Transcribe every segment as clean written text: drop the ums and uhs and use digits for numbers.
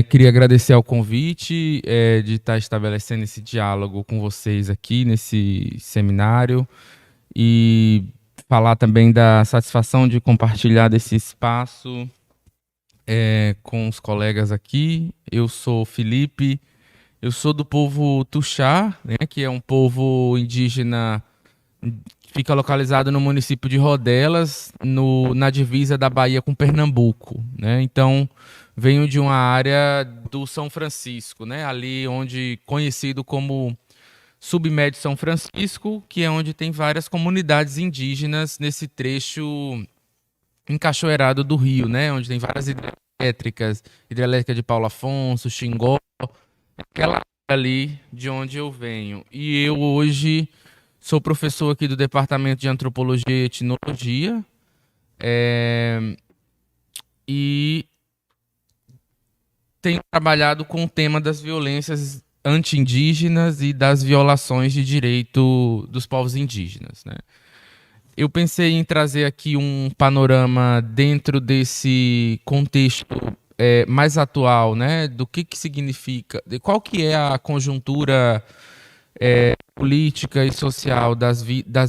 Queria agradecer ao convite, de estar estabelecendo esse diálogo com vocês aqui nesse seminário e falar também da satisfação de compartilhar desse espaço com os colegas aqui. Eu sou Felipe, eu sou do povo Tuxá, né, que é um povo indígena que fica localizado no município de Rodelas, na divisa da Bahia com Pernambuco, né? Então, venho de uma área do São Francisco, né? Ali onde conhecido como Submédio São Francisco, que é onde tem várias comunidades indígenas nesse trecho encachoeirado do rio, né? Onde tem várias hidrelétricas, hidrelétrica de Paulo Afonso, Xingó, aquela área ali de onde eu venho. E eu hoje sou professor aqui do Departamento de Antropologia e Etnologia, e tenho trabalhado com o tema das violências anti-indígenas e das violações de direito dos povos indígenas, né? Eu pensei em trazer aqui um panorama dentro desse contexto mais atual, né? Do que significa, de qual que é a conjuntura política e social das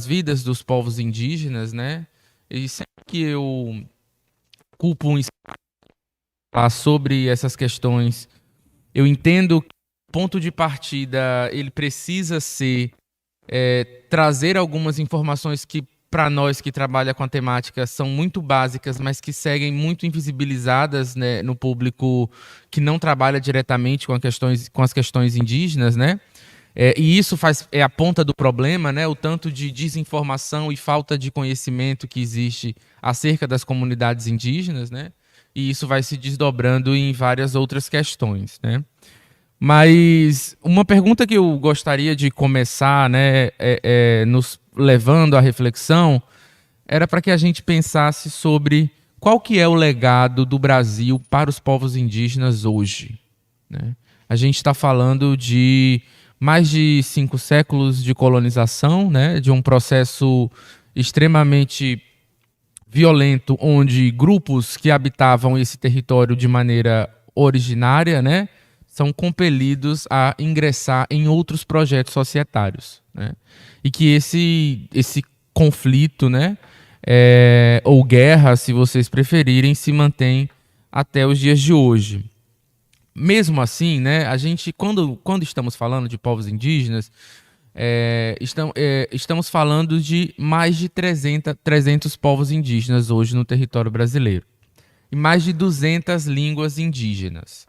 vidas dos povos indígenas, né? E sempre que eu culpo um falar sobre essas questões, eu entendo que o ponto de partida ele precisa ser trazer algumas informações que para nós que trabalha com a temática são muito básicas, mas que seguem muito invisibilizadas, né, no público que não trabalha diretamente com as questões indígenas, né? E isso é a ponta do problema, né? O tanto de desinformação e falta de conhecimento que existe acerca das comunidades indígenas, né? E isso vai se desdobrando em várias outras questões, né? Mas uma pergunta que eu gostaria de começar, né, nos levando à reflexão, era para que a gente pensasse sobre qual que é o legado do Brasil para os povos indígenas hoje, né? A gente está falando de mais de 5 séculos de colonização, né, de um processo extremamente violento, onde grupos que habitavam esse território de maneira originária, né, são compelidos a ingressar em outros projetos societários, né? E que esse conflito, né, ou guerra, se vocês preferirem, se mantém até os dias de hoje. Mesmo assim, né, a gente, quando estamos falando de povos indígenas, estamos falando de mais de 300 povos indígenas hoje no território brasileiro. E mais de 200 línguas indígenas.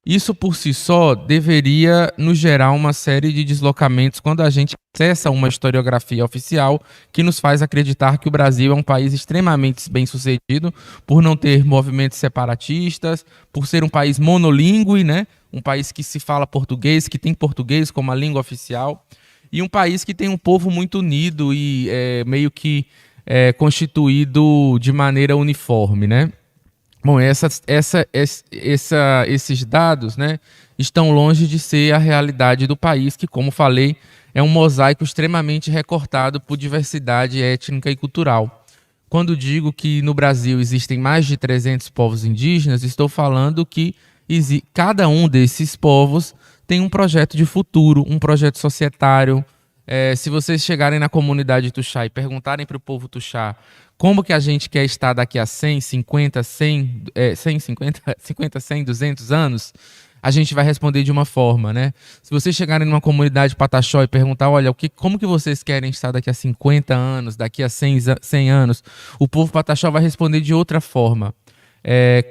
Isso por si só deveria nos gerar uma série de deslocamentos quando a gente acessa uma historiografia oficial que nos faz acreditar que o Brasil é um país extremamente bem-sucedido por não ter movimentos separatistas, por ser um país monolíngue, né? Um país que se fala português, que tem português como a língua oficial, e um país que tem um povo muito unido e meio que constituído de maneira uniforme, né? Bom, esses dados, né, estão longe de ser a realidade do país, que, como falei, é um mosaico extremamente recortado por diversidade étnica e cultural. Quando digo que no Brasil existem mais de 300 povos indígenas, estou falando que cada um desses povos tem um projeto de futuro, um projeto societário. Se vocês chegarem na comunidade Tuxá e perguntarem para o povo Tuxá como que a gente quer estar daqui a 100, 50, 100, 100, 200 anos, a gente vai responder de uma forma, né? Se vocês chegarem numa comunidade Pataxó e perguntar, olha, como que vocês querem estar daqui a 50 anos, daqui a 100 anos, o povo Pataxó vai responder de outra forma.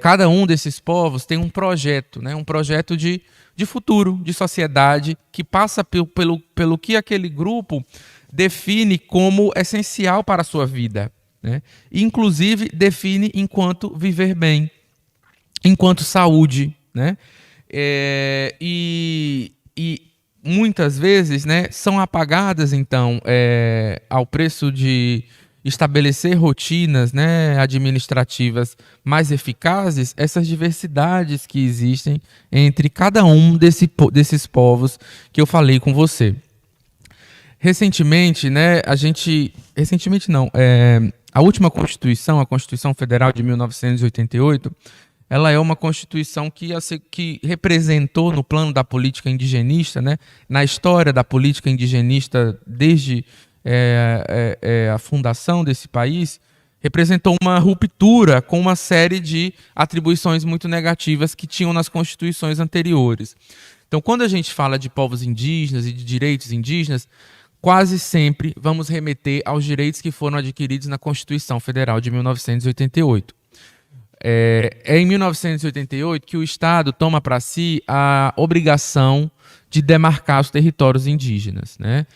Cada um desses povos tem um projeto, né? Um projeto de futuro, de sociedade, que passa pelo que aquele grupo define como essencial para a sua vida, né? Inclusive define enquanto viver bem, enquanto saúde, né? E muitas vezes, né, são apagadas então ao preço de estabelecer rotinas, né, administrativas mais eficazes, essas diversidades que existem entre cada um desses povos que eu falei com você. Recentemente, né, recentemente não, a última Constituição, a Constituição Federal de 1988, ela é uma Constituição que representou no plano da política indigenista, né, na história da política indigenista desde a fundação desse país, representou uma ruptura com uma série de atribuições muito negativas que tinham nas constituições anteriores. Então, quando a gente fala de povos indígenas e de direitos indígenas, quase sempre vamos remeter aos direitos que foram adquiridos na Constituição Federal de 1988. É em 1988 que o Estado toma para si a obrigação de demarcar os territórios indígenas, né?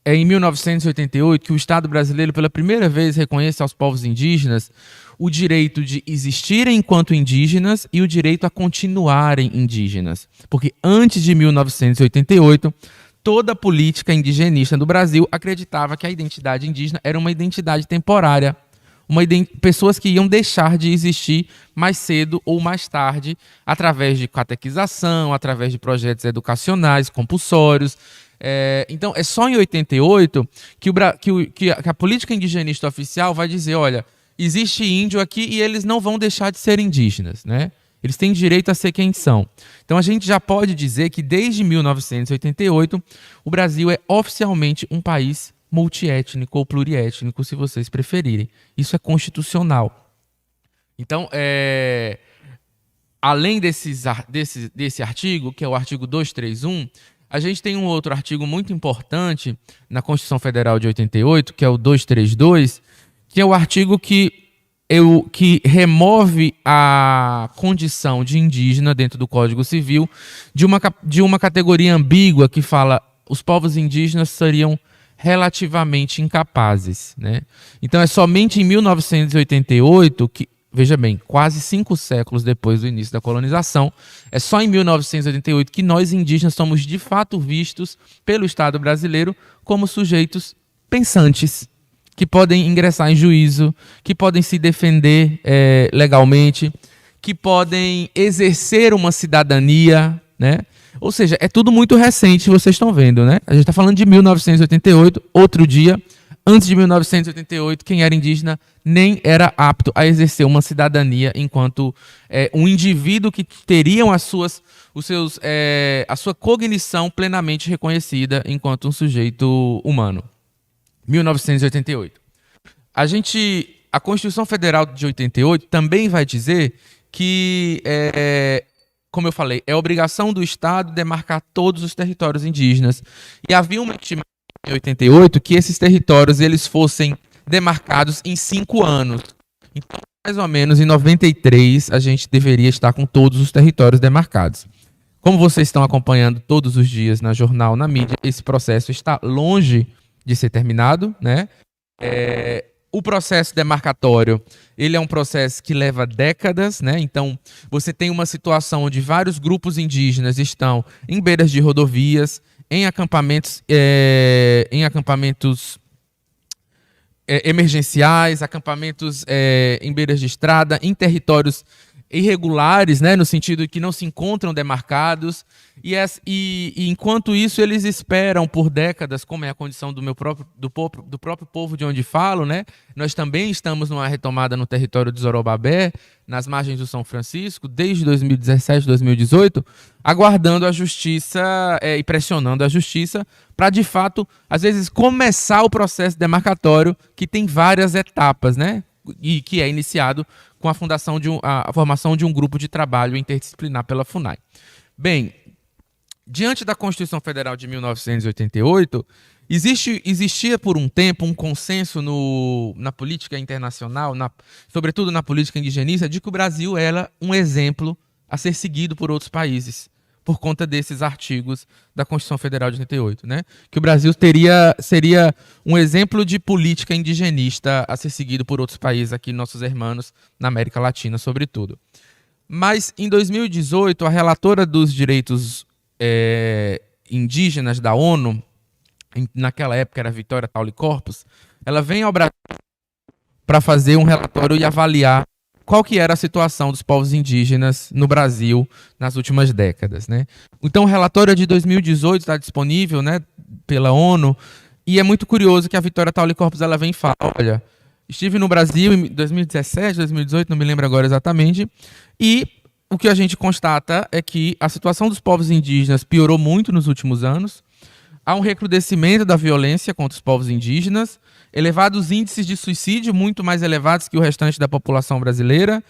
É em 1988 que o Estado brasileiro, pela primeira vez, reconhece aos povos indígenas o direito de existirem enquanto indígenas e o direito a continuarem indígenas. Porque antes de 1988, toda a política indigenista do Brasil acreditava que a identidade indígena era uma identidade temporária, pessoas que iam deixar de existir mais cedo ou mais tarde, através de catequização, através de projetos educacionais compulsórios. Então, é só em 88 que a política indigenista oficial vai dizer, olha, existe índio aqui e eles não vão deixar de ser indígenas, né? Eles têm direito a ser quem são. Então, a gente já pode dizer que desde 1988, o Brasil é oficialmente um país multiétnico ou pluriétnico, se vocês preferirem. Isso é constitucional. Então, além desse artigo, que é o artigo 231, a gente tem um outro artigo muito importante na Constituição Federal de 88, que é o 232, que é o artigo que remove a condição de indígena dentro do Código Civil de uma categoria ambígua que fala os povos indígenas seriam relativamente incapazes, né? Então é somente em 1988 que, veja bem, quase 5 séculos depois do início da colonização, é só em 1988 que nós indígenas somos de fato vistos pelo Estado brasileiro como sujeitos pensantes, que podem ingressar em juízo, que podem se defender legalmente, que podem exercer uma cidadania, né? Ou seja, é tudo muito recente, vocês estão vendo, né? A gente está falando de 1988, outro dia. Antes de 1988, quem era indígena nem era apto a exercer uma cidadania enquanto um indivíduo que teriam a sua cognição plenamente reconhecida enquanto um sujeito humano. 1988. A Constituição Federal de 88 também vai dizer que, como eu falei, é obrigação do Estado demarcar todos os territórios indígenas. E havia uma estimativa em 88 que esses territórios eles fossem demarcados em 5 anos. Então, mais ou menos em 93, a gente deveria estar com todos os territórios demarcados. Como vocês estão acompanhando todos os dias na jornal, na mídia, esse processo está longe de ser terminado, né? O processo demarcatório, ele é um processo que leva décadas, né? Então, você tem uma situação onde vários grupos indígenas estão em beiras de rodovias, em acampamentos emergenciais, acampamentos em beiras de estrada, em territórios irregulares, né, no sentido de que não se encontram demarcados, e enquanto isso eles esperam por décadas, como é a condição do próprio povo de onde falo, né? Nós também estamos numa retomada no território de Zorobabé, nas margens do São Francisco, desde 2017, 2018, aguardando a justiça e pressionando a justiça para, de fato, às vezes começar o processo demarcatório, que tem várias etapas, né? E que é iniciado com a formação de um grupo de trabalho interdisciplinar pela FUNAI. Bem, diante da Constituição Federal de 1988, existia por um tempo um consenso na política internacional, sobretudo na política indigenista, de que o Brasil era um exemplo a ser seguido por outros países, por conta desses artigos da Constituição Federal de 88, né? Que o Brasil seria um exemplo de política indigenista a ser seguido por outros países aqui, nossos irmãos, na América Latina, sobretudo. Mas, em 2018, a relatora dos direitos indígenas da ONU, naquela época era Vitória Tauli Corpus, ela vem ao Brasil para fazer um relatório e avaliar qual que era a situação dos povos indígenas no Brasil nas últimas décadas, né? Então, o relatório de 2018 está disponível, né, pela ONU, e é muito curioso que a Vitória Tauli Corpus ela vem e fala, olha, estive no Brasil em 2017, 2018, não me lembro agora exatamente, e o que a gente constata é que a situação dos povos indígenas piorou muito nos últimos anos. Há um recrudescimento da violência contra os povos indígenas, elevados índices de suicídio, muito mais elevados que o restante da população brasileira,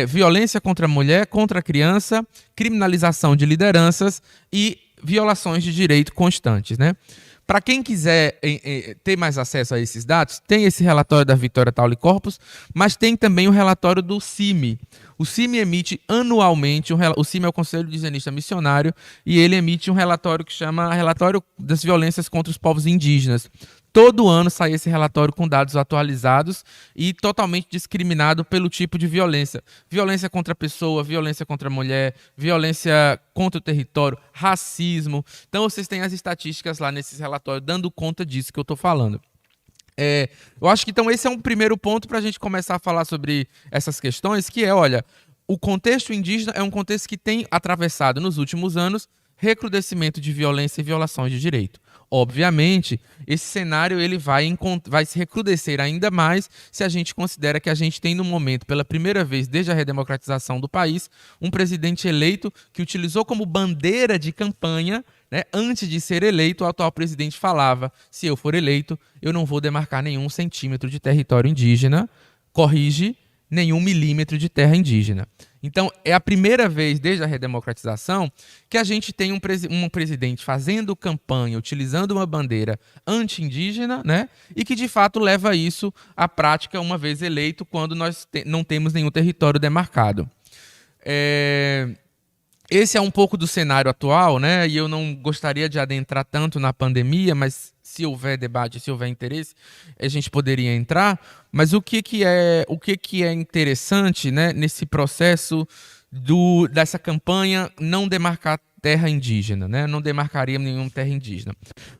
violência contra a mulher, contra a criança, criminalização de lideranças e violações de direito constantes, né? Para quem quiser ter mais acesso a esses dados, tem esse relatório da Victoria Taulicorpus Corpus, mas tem também o relatório do CIMI. O CIMI emite anualmente, o CIMI é o Conselho Indigenista Missionário, e ele emite um relatório que chama Relatório das Violências contra os Povos Indígenas. Todo ano sai esse relatório com dados atualizados e totalmente discriminado pelo tipo de violência. Violência contra a pessoa, violência contra a mulher, violência contra o território, racismo. Então vocês têm as estatísticas lá nesses relatórios dando conta disso que eu estou falando. Eu acho que então esse é um primeiro ponto para a gente começar a falar sobre essas questões, que é, olha, o contexto indígena é um contexto que tem atravessado nos últimos anos recrudescimento de violência e violações de direito. Obviamente, esse cenário ele vai se recrudescer ainda mais se a gente considera que a gente tem no momento, pela primeira vez desde a redemocratização do país, um presidente eleito que utilizou como bandeira de campanha, né, antes de ser eleito, o atual presidente falava: se eu for eleito, eu não vou demarcar nenhum centímetro de território indígena, corrige, nenhum milímetro de terra indígena. Então, é a primeira vez desde a redemocratização que a gente tem um presidente fazendo campanha, utilizando uma bandeira anti-indígena, né? E que, de fato, leva isso à prática uma vez eleito, quando nós não temos nenhum território demarcado. Esse é um pouco do cenário atual, né? E eu não gostaria de adentrar tanto na pandemia, mas se houver debate, se houver interesse, a gente poderia entrar. Mas o que é interessante, né, nesse processo dessa campanha não demarcar terra indígena, né? Não demarcaria nenhuma terra indígena.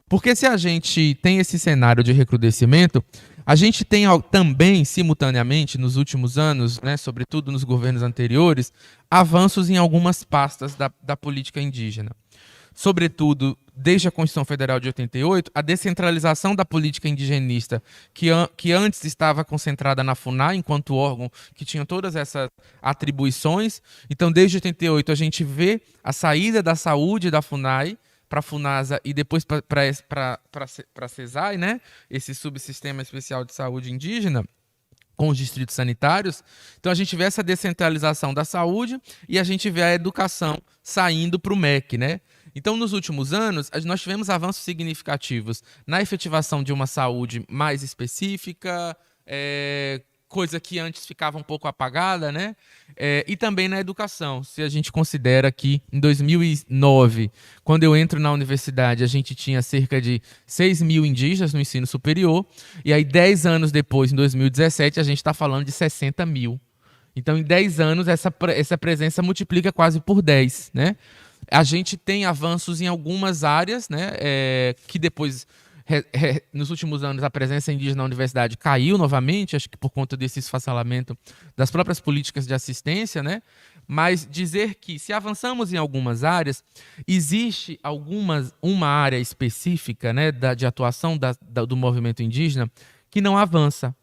Porque se a gente tem esse cenário de recrudescimento, a gente tem também, simultaneamente, nos últimos anos, né, sobretudo nos governos anteriores, avanços em algumas pastas da política indígena. Sobretudo, desde a Constituição Federal de 88, a descentralização da política indigenista, que antes estava concentrada na FUNAI, enquanto órgão que tinha todas essas atribuições. Então, desde 88, a gente vê a saída da saúde da FUNAI para a FUNASA e depois para a CESAI, né? Esse subsistema especial de saúde indígena, com os distritos sanitários. Então a gente vê essa descentralização da saúde e a gente vê a educação saindo para o MEC, né? Então, nos últimos anos, nós tivemos avanços significativos na efetivação de uma saúde mais específica, coisa que antes ficava um pouco apagada, né? E também na educação. Se a gente considera que em 2009, quando eu entro na universidade, a gente tinha cerca de 6 mil indígenas no ensino superior, e aí 10 anos depois, em 2017, a gente está falando de 60 mil. Então, em 10 anos, essa presença multiplica quase por 10, né? A gente tem avanços em algumas áreas, né, que depois, nos últimos anos, a presença indígena na universidade caiu novamente, acho que por conta desse esfacelamento das próprias políticas de assistência, né? Mas dizer que, se avançamos em algumas áreas, existe uma área específica, né, de atuação do movimento indígena que não avança.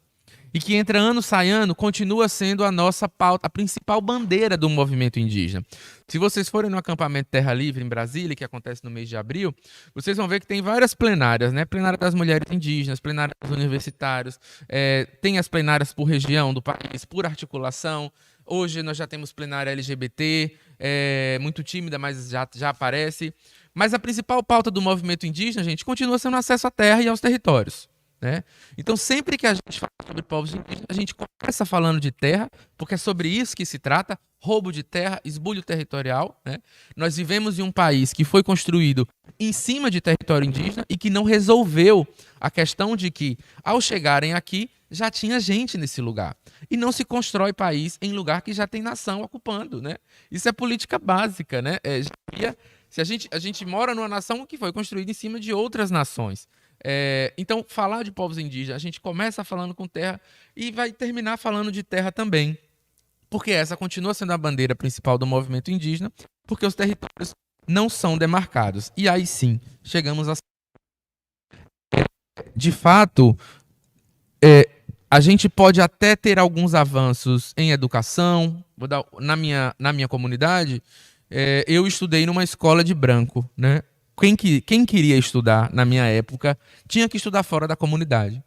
E que entra ano, sai ano, continua sendo a nossa pauta, a principal bandeira do movimento indígena. Se vocês forem no acampamento Terra Livre, em Brasília, que acontece no mês de abril, vocês vão ver que tem várias plenárias, né? Plenária das mulheres indígenas, plenária dos universitários, tem as plenárias por região do país, por articulação. Hoje nós já temos plenária LGBT, muito tímida, mas já aparece. Mas a principal pauta do movimento indígena, gente, continua sendo o acesso à terra e aos territórios, né? Então, sempre que a gente fala sobre povos indígenas, a gente começa falando de terra, porque é sobre isso que se trata: roubo de terra, esbulho territorial, né? Nós vivemos em um país que foi construído em cima de território indígena e que não resolveu a questão de que, ao chegarem aqui, já tinha gente nesse lugar. E não se constrói país em lugar que já tem nação ocupando, né? Isso é política básica, né? Se a gente mora numa nação que foi construída em cima de outras nações. Então, falar de povos indígenas, a gente começa falando com terra e vai terminar falando de terra também, porque essa continua sendo a bandeira principal do movimento indígena, porque os territórios não são demarcados. E aí sim, chegamos a... De fato, A gente pode até ter alguns avanços em educação. Na minha comunidade, eu estudei numa escola de branco, né? Quem queria estudar na minha época tinha que estudar fora da comunidade.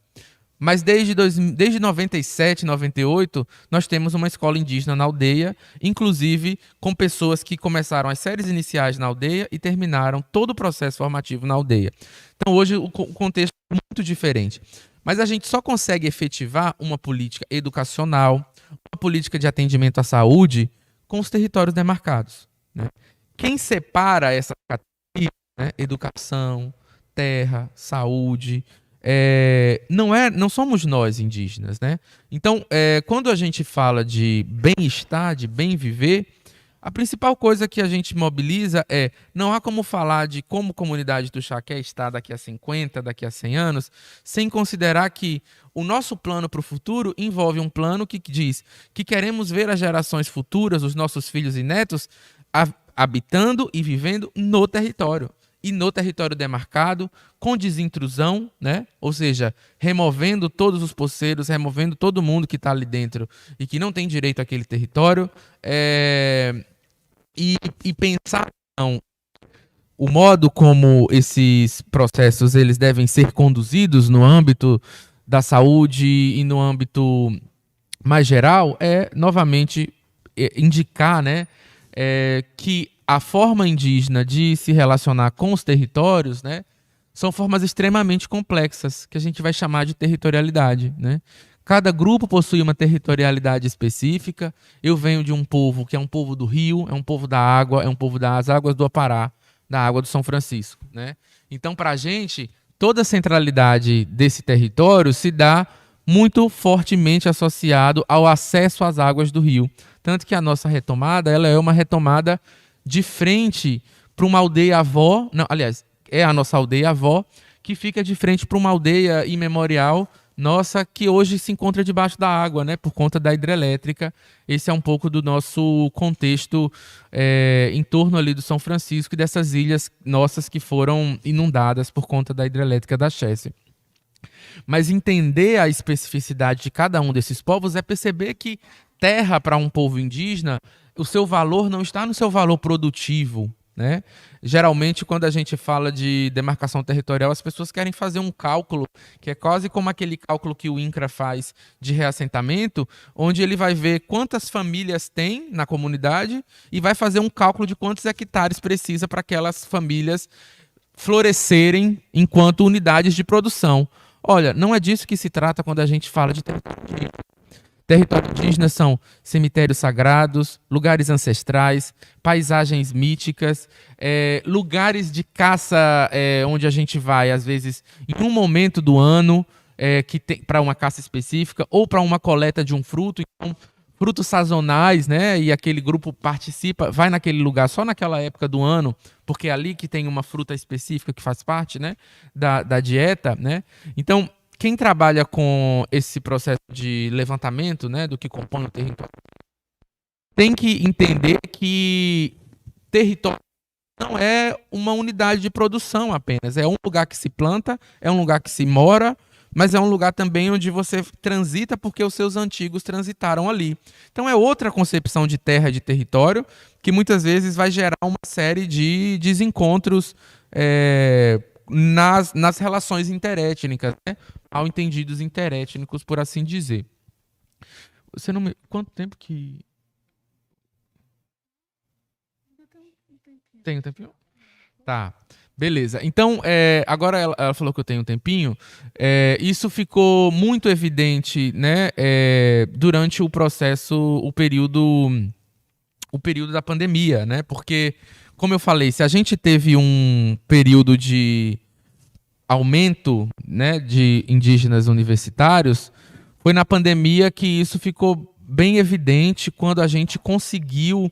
Mas desde 97, 98, nós temos uma escola indígena na aldeia, inclusive com pessoas que começaram as séries iniciais na aldeia e terminaram todo o processo formativo na aldeia. Então hoje o contexto é muito diferente. Mas a gente só consegue efetivar uma política educacional, uma política de atendimento à saúde com os territórios demarcados, né? Quem separa essa categoria, né, educação, terra, saúde, não somos nós indígenas, né? Então, quando a gente fala de bem-estar, de bem viver, a principal coisa que a gente mobiliza não há como falar de como a comunidade Tuxá quer estar daqui a 50, daqui a 100 anos, sem considerar que o nosso plano para o futuro envolve um plano que diz que queremos ver as gerações futuras, os nossos filhos e netos, habitando e vivendo no território. E no território demarcado, com desintrusão, né? Ou seja, removendo todos os poceiros, removendo todo mundo que está ali dentro e que não tem direito àquele território. E pensar não, o modo como esses processos eles devem ser conduzidos no âmbito da saúde e no âmbito mais geral novamente, indicar, né, que a forma indígena de se relacionar com os territórios, né, são formas extremamente complexas, que a gente vai chamar de territorialidade, né? Cada grupo possui uma territorialidade específica. Eu venho de um povo que é um povo do rio, é um povo da água, é um povo das águas do Apará, da água do São Francisco, né? Então, para a gente, toda a centralidade desse território se dá muito fortemente associado ao acesso às águas do rio. Tanto que a nossa retomada, ela é uma retomada de frente para uma aldeia avó, não, aliás, é a nossa aldeia avó, que fica de frente para uma aldeia imemorial nossa, que hoje se encontra debaixo da água, né, por conta da hidrelétrica. Esse é um pouco do nosso contexto em torno ali do São Francisco e dessas ilhas nossas que foram inundadas por conta da hidrelétrica da Chesse. Mas entender a especificidade de cada um desses povos é perceber que terra para um povo indígena, o seu valor não está no seu valor produtivo, né? Geralmente, quando a gente fala de demarcação territorial, as pessoas querem fazer um cálculo, que é quase como aquele cálculo que o INCRA faz de reassentamento, onde ele vai ver quantas famílias tem na comunidade e vai fazer um cálculo de quantos hectares precisa para aquelas famílias florescerem enquanto unidades de produção. Olha, não é disso que se trata quando a gente fala de território indígena. Território indígena são cemitérios sagrados, lugares ancestrais, paisagens míticas, lugares de caça onde a gente vai, às vezes, em um momento do ano, que tem para uma caça específica ou para uma coleta de um fruto. Então, frutos sazonais, né? E aquele grupo participa, vai naquele lugar só naquela época do ano, porque é ali que tem uma fruta específica que faz parte, né, da dieta, né? Então, quem trabalha com esse processo de levantamento, né, do que compõe o território, tem que entender que território não é uma unidade de produção apenas. É um lugar que se planta, é um lugar que se mora, mas é um lugar também onde você transita porque os seus antigos transitaram ali. Então é outra concepção de terra e de território que muitas vezes vai gerar uma série de desencontros nas relações interétnicas, né? Mal entendidos interétnicos, por assim dizer. Você não me... Quanto tempo que... Tem um tempinho? Tá. Beleza. Então, agora ela falou que eu tenho um tempinho. Isso ficou muito evidente, né, durante o processo, o período da pandemia, né? Porque, como eu falei, se a gente teve um período de aumento, né, de indígenas universitários, foi na pandemia que isso ficou bem evidente quando a gente conseguiu,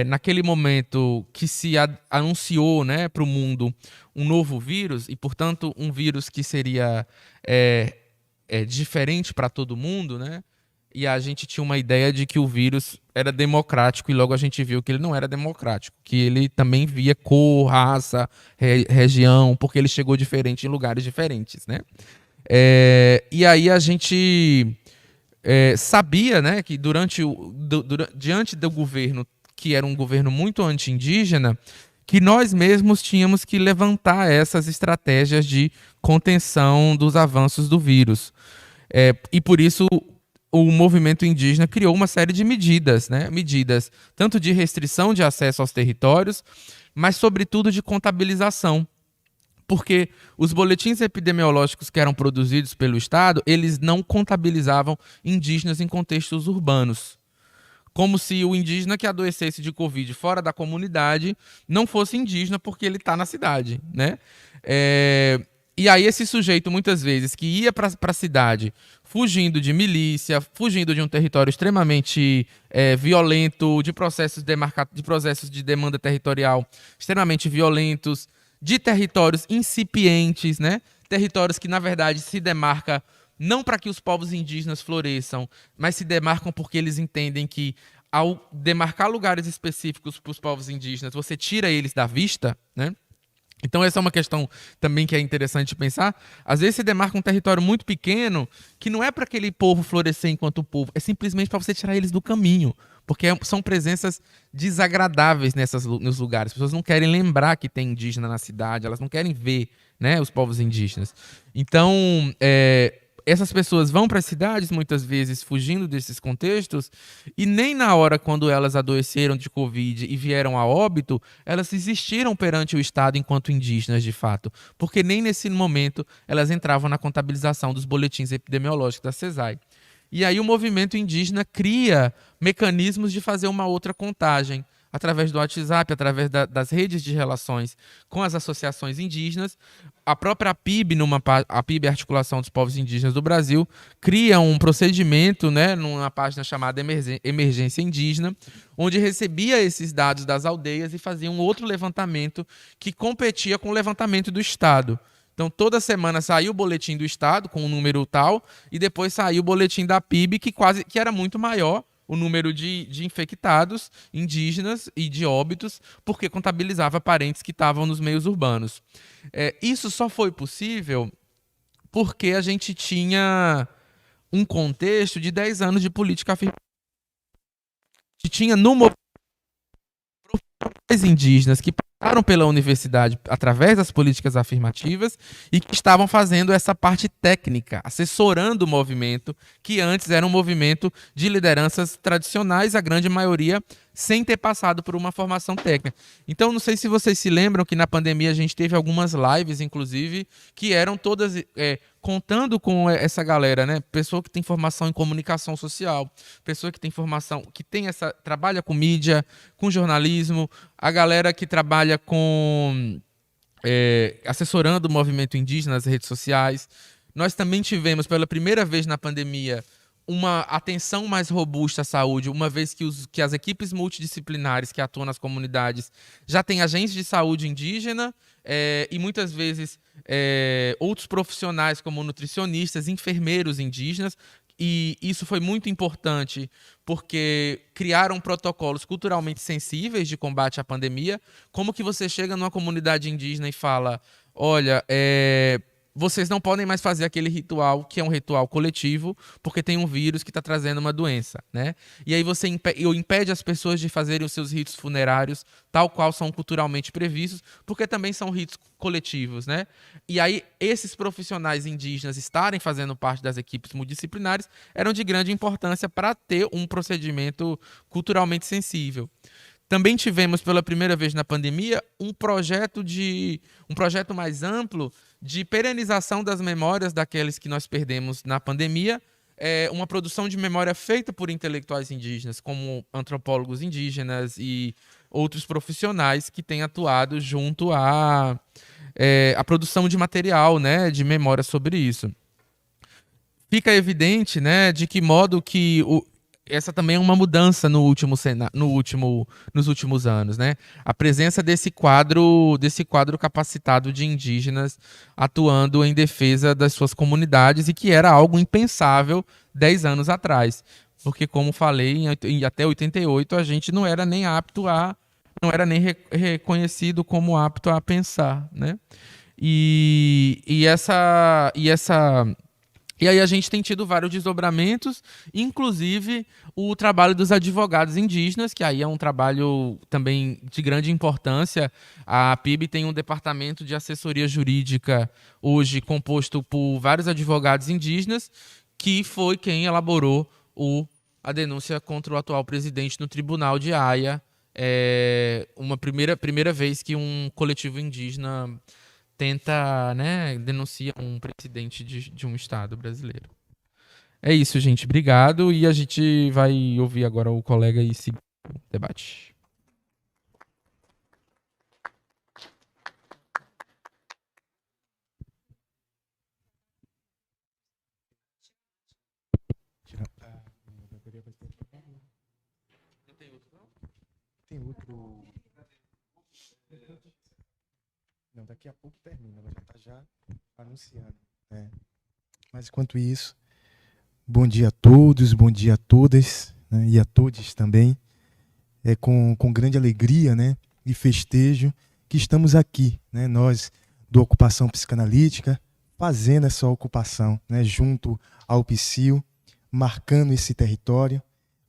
naquele momento que se anunciou, né, para o mundo um novo vírus, e, portanto, um vírus que seria diferente para todo mundo, né? E a gente tinha uma ideia de que o vírus era democrático, e logo a gente viu que ele não era democrático, que ele também via cor, raça, região, porque ele chegou diferente em lugares diferentes, né? E aí a gente sabia, né, que diante do governo, que era um governo muito anti-indígena, que nós mesmos tínhamos que levantar essas estratégias de contenção dos avanços do vírus. E por isso o movimento indígena criou uma série de medidas, né? Medidas tanto de restrição de acesso aos territórios, mas sobretudo de contabilização. Porque os boletins epidemiológicos que eram produzidos pelo Estado, eles não contabilizavam indígenas em contextos urbanos. Como se o indígena que adoecesse de Covid fora da comunidade não fosse indígena porque ele está na cidade, né? E aí esse sujeito, muitas vezes, que ia para a cidade fugindo de milícia, fugindo de um território extremamente violento, de processos de demanda territorial extremamente violentos, de territórios incipientes, né? Territórios que, na verdade, se demarcam não para que os povos indígenas floresçam, mas se demarcam porque eles entendem que, ao demarcar lugares específicos para os povos indígenas, você tira eles da vista, né? Então essa é uma questão também que é interessante pensar. Às vezes você demarca um território muito pequeno que não é para aquele povo florescer enquanto povo, é simplesmente para você tirar eles do caminho, porque são presenças desagradáveis nos lugares. As pessoas não querem lembrar que tem indígena na cidade, elas não querem ver, né, os povos indígenas. Então, essas pessoas vão para as cidades, muitas vezes fugindo desses contextos, e nem na hora quando elas adoeceram de Covid e vieram a óbito, elas existiram perante o Estado enquanto indígenas de fato, porque nem nesse momento elas entravam na contabilização dos boletins epidemiológicos da CESAI. E aí o movimento indígena cria mecanismos de fazer uma outra contagem, através do WhatsApp, através das redes de relações com as associações indígenas. A própria APIB, a APIB, Articulação dos Povos Indígenas do Brasil, cria um procedimento, né, numa página chamada Emergência Indígena, onde recebia esses dados das aldeias e fazia um outro levantamento que competia com o levantamento do Estado. Então, toda semana saía o boletim do Estado, com um número tal, e depois saía o boletim da PIB, que era muito maior, o número de infectados indígenas e de óbitos, porque contabilizava parentes que estavam nos meios urbanos. Isso só foi possível porque a gente tinha um contexto de 10 anos de política afirmativa. A gente tinha no movimento indígenas que passaram pela universidade através das políticas afirmativas e que estavam fazendo essa parte técnica, assessorando o movimento, que antes era um movimento de lideranças tradicionais, a grande maioria sem ter passado por uma formação técnica. Então, não sei se vocês se lembram que na pandemia a gente teve algumas lives, inclusive, que eram todas contando com essa galera, né? Pessoa que tem formação em comunicação social, pessoa que tem formação, trabalha com mídia, com jornalismo, a galera que trabalha com assessorando o movimento indígena nas redes sociais. Nós também tivemos, pela primeira vez na pandemia, uma atenção mais robusta à saúde, uma vez que as equipes multidisciplinares que atuam nas comunidades já têm agentes de saúde indígena e muitas vezes outros profissionais como nutricionistas, enfermeiros indígenas. E isso foi muito importante porque criaram protocolos culturalmente sensíveis de combate à pandemia. Como que você chega numa comunidade indígena e fala, olha, vocês não podem mais fazer aquele ritual que é um ritual coletivo porque tem um vírus que está trazendo uma doença, né? E aí você impede as pessoas de fazerem os seus ritos funerários tal qual são culturalmente previstos, porque também são ritos coletivos, né? E aí esses profissionais indígenas estarem fazendo parte das equipes multidisciplinares eram de grande importância para ter um procedimento culturalmente sensível. Também tivemos pela primeira vez na pandemia um projeto mais amplo de perenização das memórias daqueles que nós perdemos na pandemia, uma produção de memória feita por intelectuais indígenas, como antropólogos indígenas e outros profissionais que têm atuado junto à produção de material, né, de memória sobre isso. Fica evidente, né, de que modo que essa também é uma mudança nos últimos anos, né? A presença desse quadro capacitado de indígenas atuando em defesa das suas comunidades e que era algo impensável 10 anos atrás. Porque, como falei, até 88 a gente não era nem reconhecido como apto a pensar, né? E aí a gente tem tido vários desdobramentos, inclusive o trabalho dos advogados indígenas, que aí é um trabalho também de grande importância. A PIB tem um departamento de assessoria jurídica hoje composto por vários advogados indígenas, que foi quem elaborou a denúncia contra o atual presidente no Tribunal de Haia, uma primeira vez que um coletivo indígena tenta, né, denuncia um presidente de um estado brasileiro. É isso, gente. Obrigado. E a gente vai ouvir agora o colega e seguir o debate. Tem outro. Não, daqui a pouco termina, ela já está já anunciando. Mas enquanto isso, bom dia a todos, bom dia a todas, né, e a todos também. É com grande alegria, né, e festejo que estamos aqui, né, nós do Ocupação Psicanalítica, fazendo essa ocupação, né, junto ao PSIL, marcando esse território,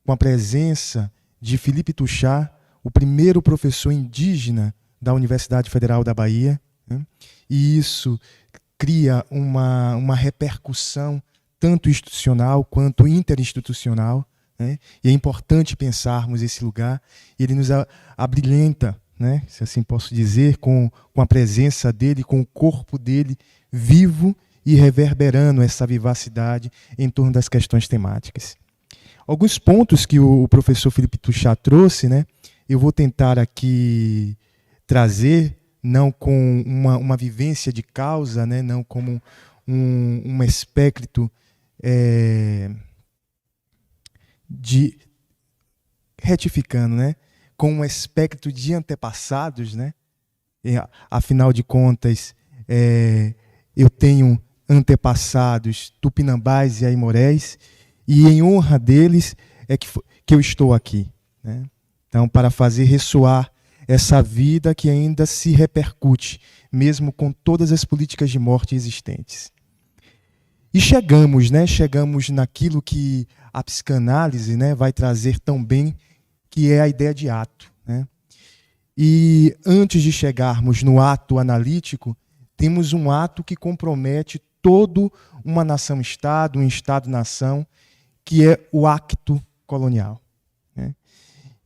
com a presença de Felipe Tuxá, o primeiro professor indígena da Universidade Federal da Bahia, né? E isso cria uma repercussão tanto institucional quanto interinstitucional, né? E é importante pensarmos esse lugar, e ele nos abrilhanta, né? Se assim posso dizer, com a presença dele, com o corpo dele vivo e reverberando essa vivacidade em torno das questões temáticas. Alguns pontos que o professor Felipe Tuxá trouxe, né? Eu vou tentar aqui trazer, não com uma vivência de causa, né, não como um espectro de retificando, né, com um espectro de antepassados, né? Afinal de contas, eu tenho antepassados tupinambás e aimorés, e em honra deles é que eu estou aqui, né? Então, para fazer ressoar essa vida que ainda se repercute, mesmo com todas as políticas de morte existentes. E chegamos naquilo que a psicanálise, né, vai trazer tão bem, que é a ideia de ato, né? E antes de chegarmos no ato analítico, temos um ato que compromete toda uma nação-estado, um Estado-nação, que é o acto colonial.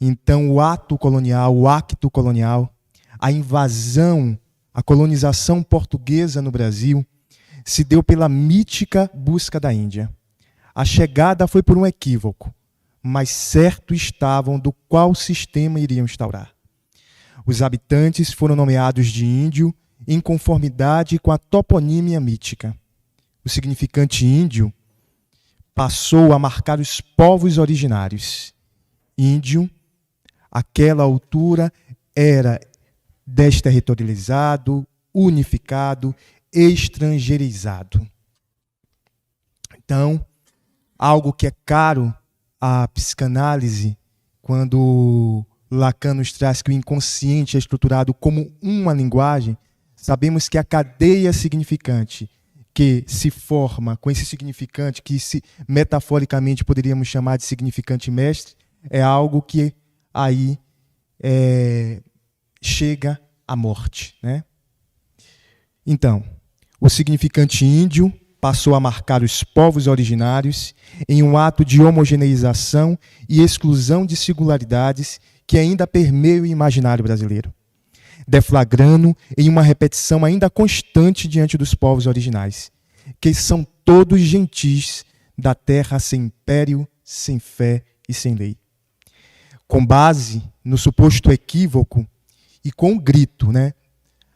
Então, o acto colonial, a invasão, a colonização portuguesa no Brasil, se deu pela mítica busca da Índia. A chegada foi por um equívoco, mas certo estavam do qual sistema iriam instaurar. Os habitantes foram nomeados de índio em conformidade com a toponímia mítica. O significante índio passou a marcar os povos originários. Índio, àquela altura, era desterritorializado, unificado, estrangeirizado. Então, algo que é caro à psicanálise, quando Lacan nos traz que o inconsciente é estruturado como uma linguagem, sabemos que a cadeia significante que se forma com esse significante, que metaforicamente poderíamos chamar de significante mestre, é algo que aí chega à morte, né? Então, o significante índio passou a marcar os povos originários em um ato de homogeneização e exclusão de singularidades que ainda permeia o imaginário brasileiro, deflagrando em uma repetição ainda constante diante dos povos originais, que são todos gentis da terra sem império, sem fé e sem lei. Com base no suposto equívoco e com o grito, né?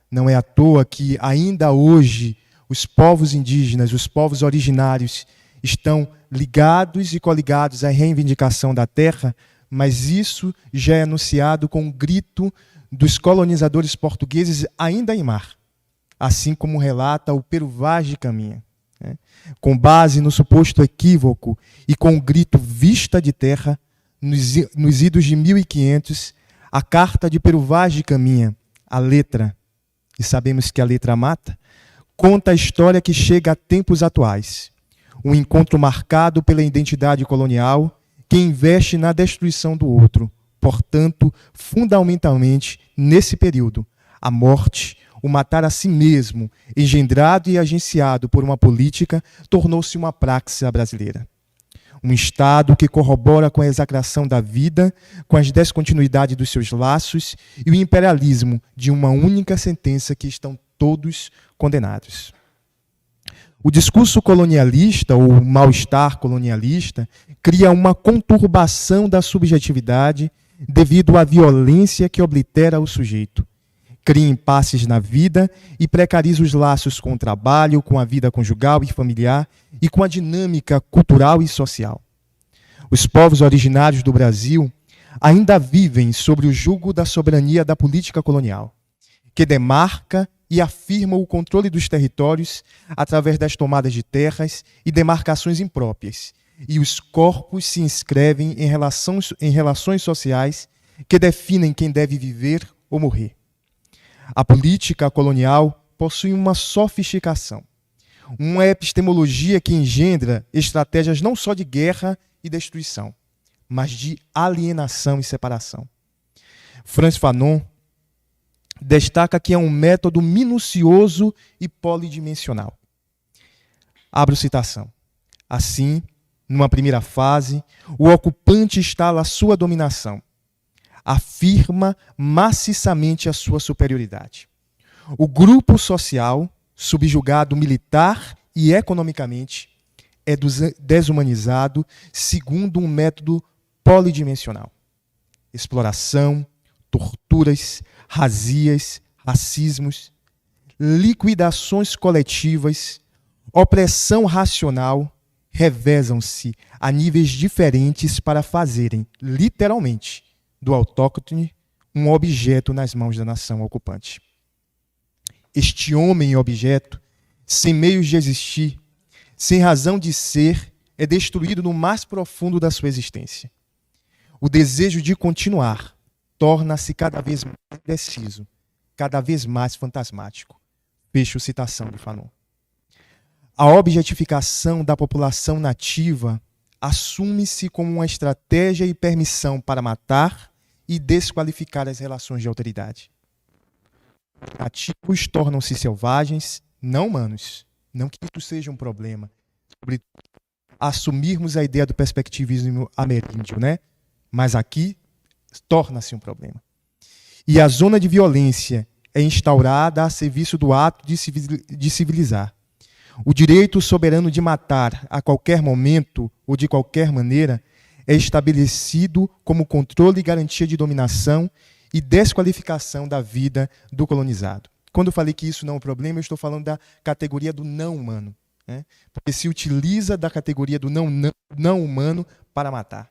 Não é à toa que ainda hoje os povos indígenas, os povos originários estão ligados e coligados à reivindicação da terra, mas isso já é anunciado com o grito dos colonizadores portugueses ainda em mar, assim como relata o Pero Vaz de Caminha. Né? Com base no suposto equívoco e com o grito vista de terra, nos idos de 1500, a carta de Pero Vaz de Caminha, a letra, e sabemos que a letra mata, conta a história que chega a tempos atuais. Um encontro marcado pela identidade colonial que investe na destruição do outro. Portanto, fundamentalmente, nesse período, a morte, o matar a si mesmo, engendrado e agenciado por uma política, tornou-se uma praxis brasileira. Um Estado que corrobora com a execração da vida, com as descontinuidades dos seus laços e o imperialismo de uma única sentença que estão todos condenados. O discurso colonialista, ou o mal-estar colonialista, cria uma conturbação da subjetividade devido à violência que oblitera o sujeito. Cria impasses na vida e precariza os laços com o trabalho, com a vida conjugal e familiar e com a dinâmica cultural e social. Os povos originários do Brasil ainda vivem sobre o jugo da soberania da política colonial, que demarca e afirma o controle dos territórios através das tomadas de terras e demarcações impróprias, e os corpos se inscrevem em relações sociais que definem quem deve viver ou morrer. A política colonial possui uma sofisticação, uma epistemologia que engendra estratégias não só de guerra e destruição, mas de alienação e separação. Frantz Fanon destaca que é um método minucioso e polidimensional. Abro citação. Assim, numa primeira fase, o ocupante instala a sua dominação, afirma maciçamente a sua superioridade. O grupo social, subjugado militar e economicamente, é desumanizado segundo um método polidimensional. Exploração, torturas, razias, racismos, liquidações coletivas, opressão racional, revezam-se a níveis diferentes para fazerem, literalmente, do autóctone um objeto nas mãos da nação ocupante. Este homem-objeto, sem meios de existir, sem razão de ser, é destruído no mais profundo da sua existência. O desejo de continuar torna-se cada vez mais indeciso, cada vez mais fantasmático. Fecho citação de Fanon. A objetificação da população nativa assume-se como uma estratégia e permissão para matar e desqualificar as relações de autoridade. Nativos tornam-se selvagens, não humanos. Não que isso seja um problema. Sobre assumirmos a ideia do perspectivismo ameríndio, né? Mas aqui torna-se um problema. E a zona de violência é instaurada a serviço do ato de civilizar. O direito soberano de matar a qualquer momento ou de qualquer maneira é estabelecido como controle e garantia de dominação e desqualificação da vida do colonizado. Quando eu falei que isso não é um problema, eu estou falando da categoria do não humano, né? Porque se utiliza da categoria do não humano para matar.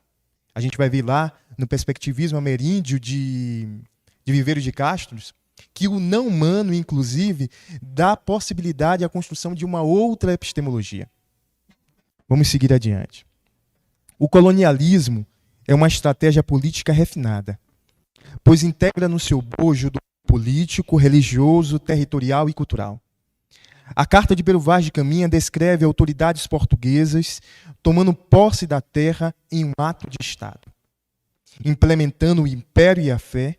A gente vai ver lá no perspectivismo ameríndio de Viveiro de Castro que o não humano, inclusive, dá possibilidade à construção de uma outra epistemologia. Vamos seguir adiante. O colonialismo é uma estratégia política refinada, pois integra no seu bojo do político, religioso, territorial e cultural. A Carta de Pero Vaz de Caminha descreve autoridades portuguesas tomando posse da terra em um ato de Estado, implementando o império e a fé,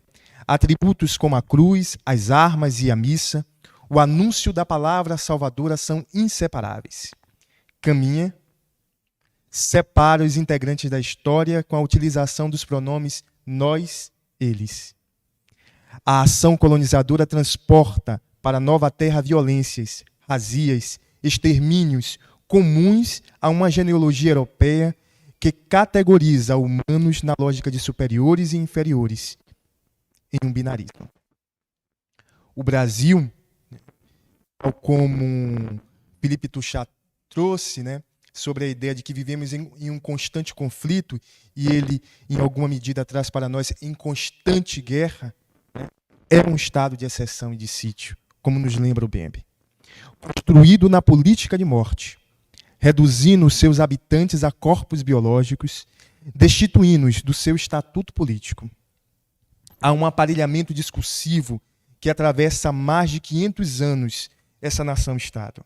atributos como a cruz, as armas e a missa, o anúncio da palavra salvadora são inseparáveis. Caminha separa os integrantes da história com a utilização dos pronomes nós, eles. A ação colonizadora transporta para a nova terra violências, razias, extermínios comuns a uma genealogia europeia que categoriza humanos na lógica de superiores e inferiores, em um binarismo. O Brasil, tal como Felipe Touchat trouxe, né, sobre a ideia de que vivemos em um constante conflito, e ele, em alguma medida, traz para nós em constante guerra, né, é um estado de exceção e de sítio, como nos lembra o Bembe. Construído na política de morte, reduzindo seus habitantes a corpos biológicos, destituindo-os do seu estatuto político. Há um aparelhamento discursivo que atravessa há mais de 500 anos essa nação-estado,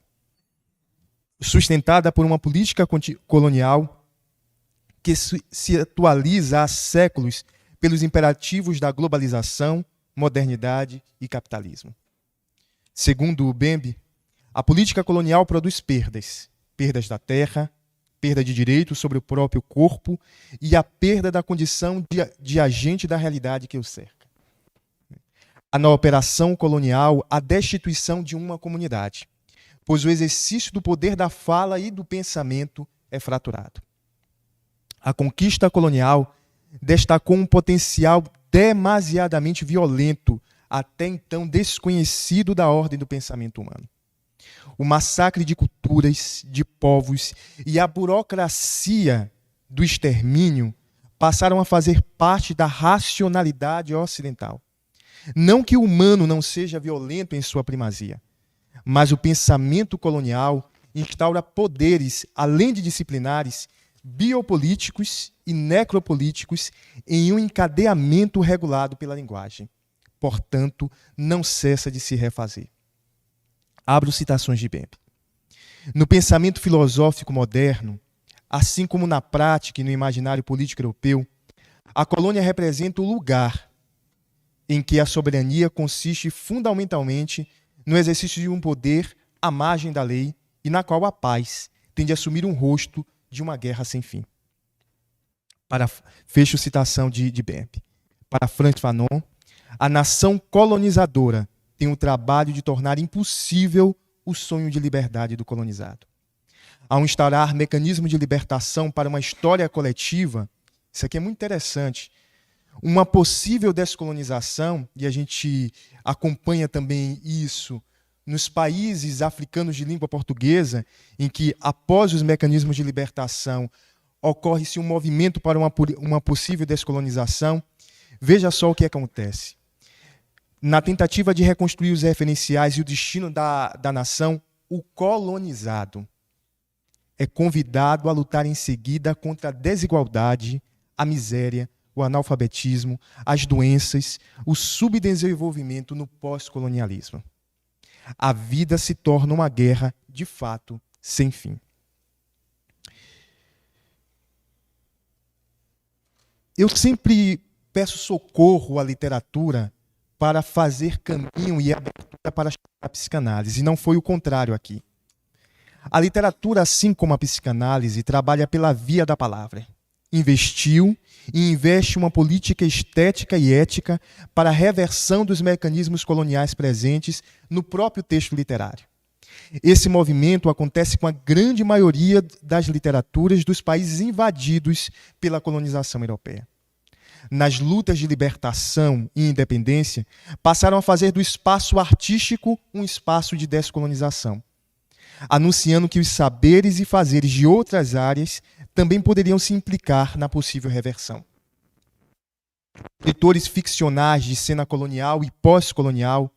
sustentada por uma política colonial que se atualiza há séculos pelos imperativos da globalização, modernidade e capitalismo. Segundo o Bembe, a política colonial produz perdas da terra, perda de direitos sobre o próprio corpo e a perda da condição de agente da realidade que o cerca. Há na operação colonial a destituição de uma comunidade, pois o exercício do poder da fala e do pensamento é fraturado. A conquista colonial destacou um potencial demasiadamente violento, até então desconhecido da ordem do pensamento humano. O massacre de culturas, de povos e a burocracia do extermínio passaram a fazer parte da racionalidade ocidental. Não que o humano não seja violento em sua primazia, mas o pensamento colonial instaura poderes, além de disciplinares, biopolíticos e necropolíticos em um encadeamento regulado pela linguagem. Portanto, não cessa de se refazer. Abro citações de Bembe. No pensamento filosófico moderno, assim como na prática e no imaginário político europeu, a colônia representa o lugar em que a soberania consiste fundamentalmente no exercício de um poder à margem da lei e na qual a paz tende a assumir um rosto de uma guerra sem fim. Fecho citação de Bembe. Para Frantz Fanon, a nação colonizadora tem o trabalho de tornar impossível o sonho de liberdade do colonizado. Ao instaurar mecanismos de libertação para uma história coletiva, isso aqui é muito interessante, uma possível descolonização, e a gente acompanha também isso nos países africanos de língua portuguesa, em que, após os mecanismos de libertação, ocorre-se um movimento para uma possível descolonização. Veja só o que acontece. Na tentativa de reconstruir os referenciais e o destino da nação, o colonizado é convidado a lutar em seguida contra a desigualdade, a miséria, o analfabetismo, as doenças, o subdesenvolvimento no pós-colonialismo. A vida se torna uma guerra, de fato, sem fim. Eu sempre peço socorro à literatura para fazer caminho e abertura para a psicanálise, e não foi o contrário aqui. A literatura, assim como a psicanálise, trabalha pela via da palavra. Investiu e investe uma política estética e ética para a reversão dos mecanismos coloniais presentes no próprio texto literário. Esse movimento acontece com a grande maioria das literaturas dos países invadidos pela colonização europeia. Nas lutas de libertação e independência, passaram a fazer do espaço artístico um espaço de descolonização, anunciando que os saberes e fazeres de outras áreas também poderiam se implicar na possível reversão. Escritores ficcionais de cena colonial e pós-colonial,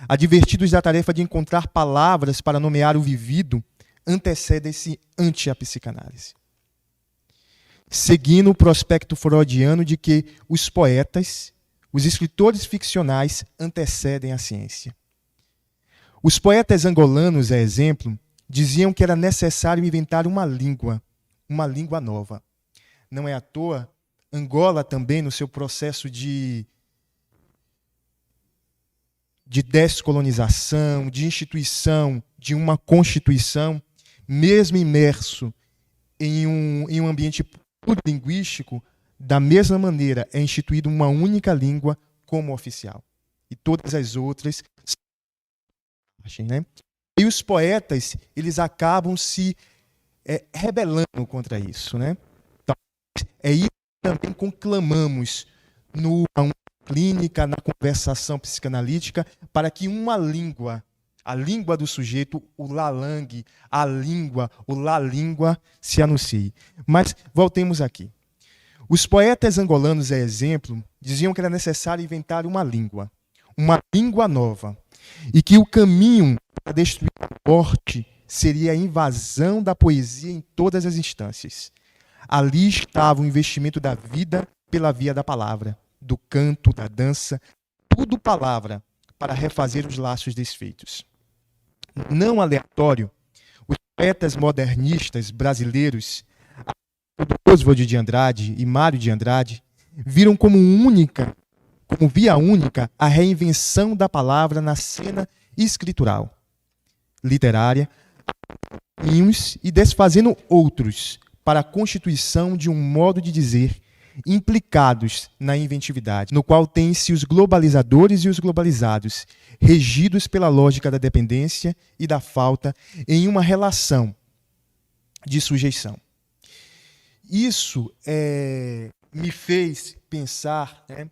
advertidos da tarefa de encontrar palavras para nomear o vivido, antecedem-se ante a psicanálise, seguindo o prospecto freudiano de que os poetas, os escritores ficcionais, antecedem a ciência. Os poetas angolanos, a exemplo, diziam que era necessário inventar uma língua nova. Não é à toa, Angola também, no seu processo de descolonização, de instituição, de uma constituição, mesmo imerso em um ambiente plurilinguístico, da mesma maneira é instituída uma única língua como oficial. E todas as outras... né? E os poetas, eles acabam se rebelando contra isso, né? Então, é isso que também conclamamos na clínica, na conversação psicanalítica, para que uma língua, a língua do sujeito, o lalang, a língua, o la-língua, se anuncie. Mas voltemos aqui. Os poetas angolanos, a exemplo, diziam que era necessário inventar uma língua nova, e que o caminho para destruir a morte seria a invasão da poesia em todas as instâncias. Ali estava o investimento da vida pela via da palavra, do canto, da dança, tudo palavra, para refazer os laços desfeitos. Não aleatório, os poetas modernistas brasileiros, Oswald de Andrade e Mário de Andrade, viram como via única a reinvenção da palavra na cena escritural, literária, e desfazendo outros para a constituição de um modo de dizer implicados na inventividade, no qual têm-se os globalizadores e os globalizados, regidos pela lógica da dependência e da falta em uma relação de sujeição. Isso me fez pensar, né,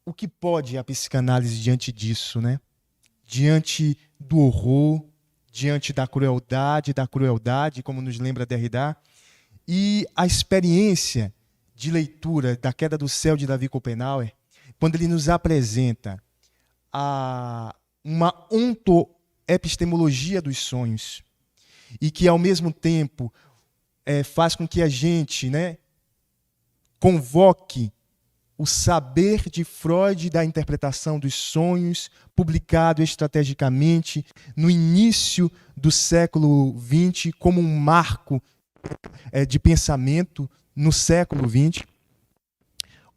o que pode a psicanálise diante disso, né? Diante do horror, diante da crueldade, como nos lembra Derrida, e a experiência de leitura da Queda do Céu de Davi Copenhauer, quando ele nos apresenta uma ontoepistemologia dos sonhos, e que, ao mesmo tempo, faz com que a gente, né, convoque o saber de Freud da interpretação dos sonhos, publicado estrategicamente no início do século XX, como um marco de pensamento no século XX.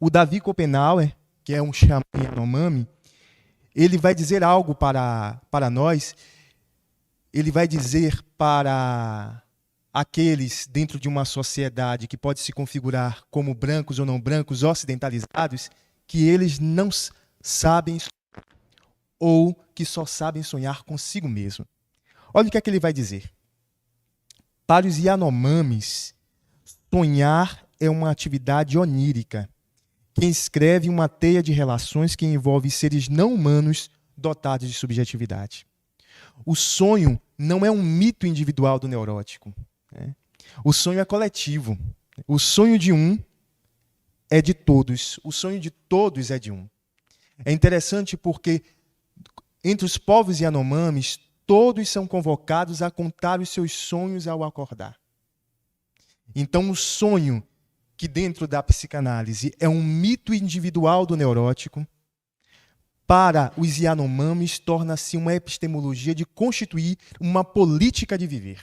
O Davi Copenhauer, que é um xamã Yanomami, ele vai dizer algo para nós, ele vai dizer para aqueles dentro de uma sociedade que pode se configurar como brancos ou não brancos, ocidentalizados, que eles não sabem ou que só sabem sonhar consigo mesmo. Olha o que é que ele vai dizer. Para os Yanomamis, sonhar é uma atividade onírica. Quem escreve uma teia de relações que envolve seres não humanos dotados de subjetividade. O sonho não é um mito individual do neurótico. O sonho é coletivo. O sonho de um é de todos. O sonho de todos é de um. É interessante porque entre os povos Yanomamis, todos são convocados a contar os seus sonhos ao acordar. Então, o sonho, que dentro da psicanálise é um mito individual do neurótico, para os Yanomamis torna-se uma epistemologia de constituir uma política de viver.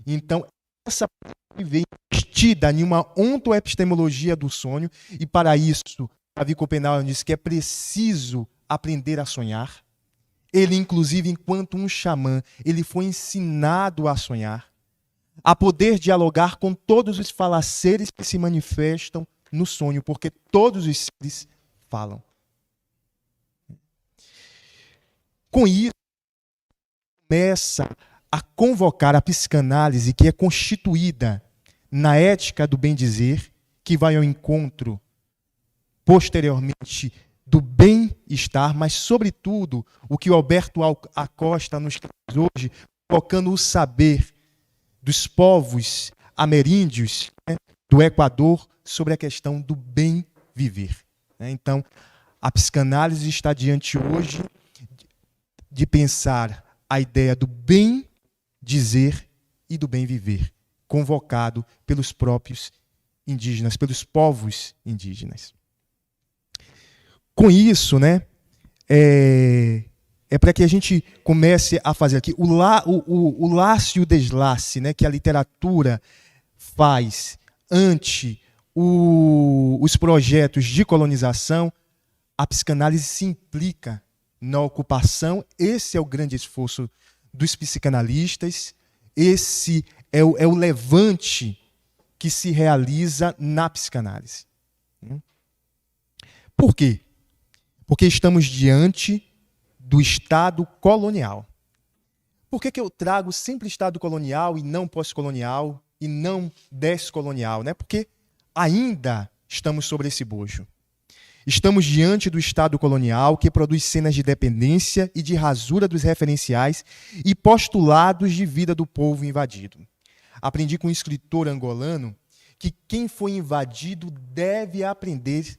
Então, essa vem investida em uma ontoepistemologia do sonho, e para isso, Davi Copenhauer diz que é preciso aprender a sonhar. Ele, inclusive, enquanto um xamã, ele foi ensinado a sonhar, a poder dialogar com todos os falaceres que se manifestam no sonho, porque todos os seres falam. Com isso, começa a convocar a psicanálise, que é constituída na ética do bem-dizer, que vai ao encontro, posteriormente, do bem-estar, mas, sobretudo, o que o Alberto Acosta nos traz hoje, colocando o saber dos povos ameríndios, né, do Equador, sobre a questão do bem-viver. Então, a psicanálise está diante hoje de pensar a ideia do bem-dizer e do bem-viver, convocado pelos próprios indígenas, pelos povos indígenas. Com isso, né, é para que a gente comece a fazer aqui o laço e o deslace, né, que a literatura faz ante os projetos de colonização. A psicanálise se implica na ocupação. Esse é o grande esforço dos psicanalistas, esse é o levante que se realiza na psicanálise. Por quê? Porque estamos diante do Estado colonial. Por que eu trago sempre Estado colonial e não pós-colonial e não descolonial, né? Porque ainda estamos sobre esse bojo. Estamos diante do Estado colonial, que produz cenas de dependência e de rasura dos referenciais e postulados de vida do povo invadido. Aprendi com um escritor angolano que quem foi invadido deve aprender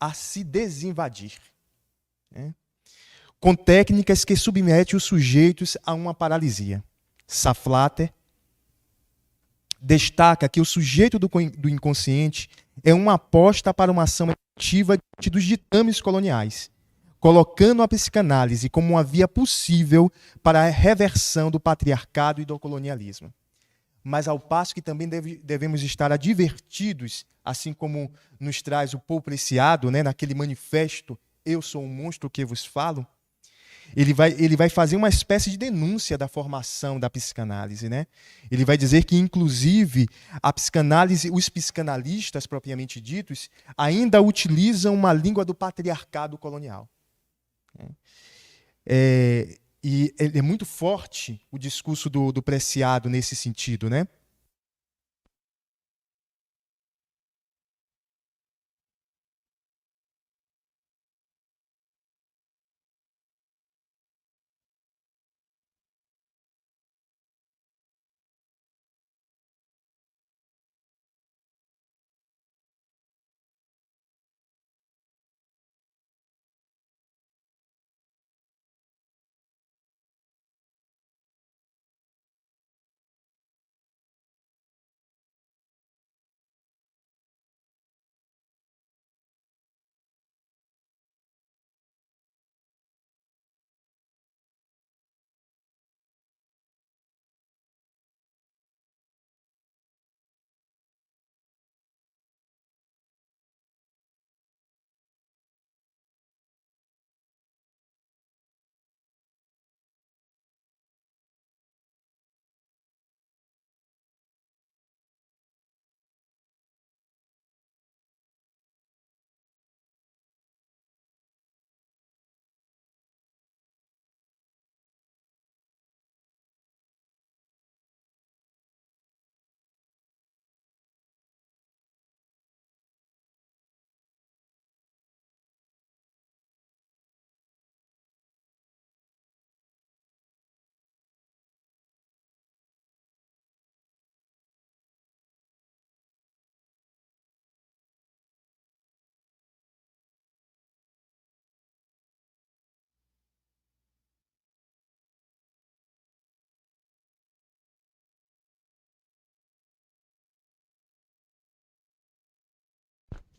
a se desinvadir, né? Com técnicas que submetem os sujeitos a uma paralisia. Saflater destaca que o sujeito do inconsciente é uma aposta para uma ação efetiva diante dos ditames coloniais, colocando a psicanálise como uma via possível para a reversão do patriarcado e do colonialismo. Mas ao passo que também devemos estar advertidos, assim como nos traz o Paul Preciado, né, naquele manifesto Eu Sou um Monstro que Vos Falo, ele vai fazer uma espécie de denúncia da formação da psicanálise, né? Ele vai dizer que, inclusive, a psicanálise, os psicanalistas, propriamente ditos, ainda utilizam uma língua do patriarcado colonial. E é muito forte o discurso do Preciado nesse sentido, né?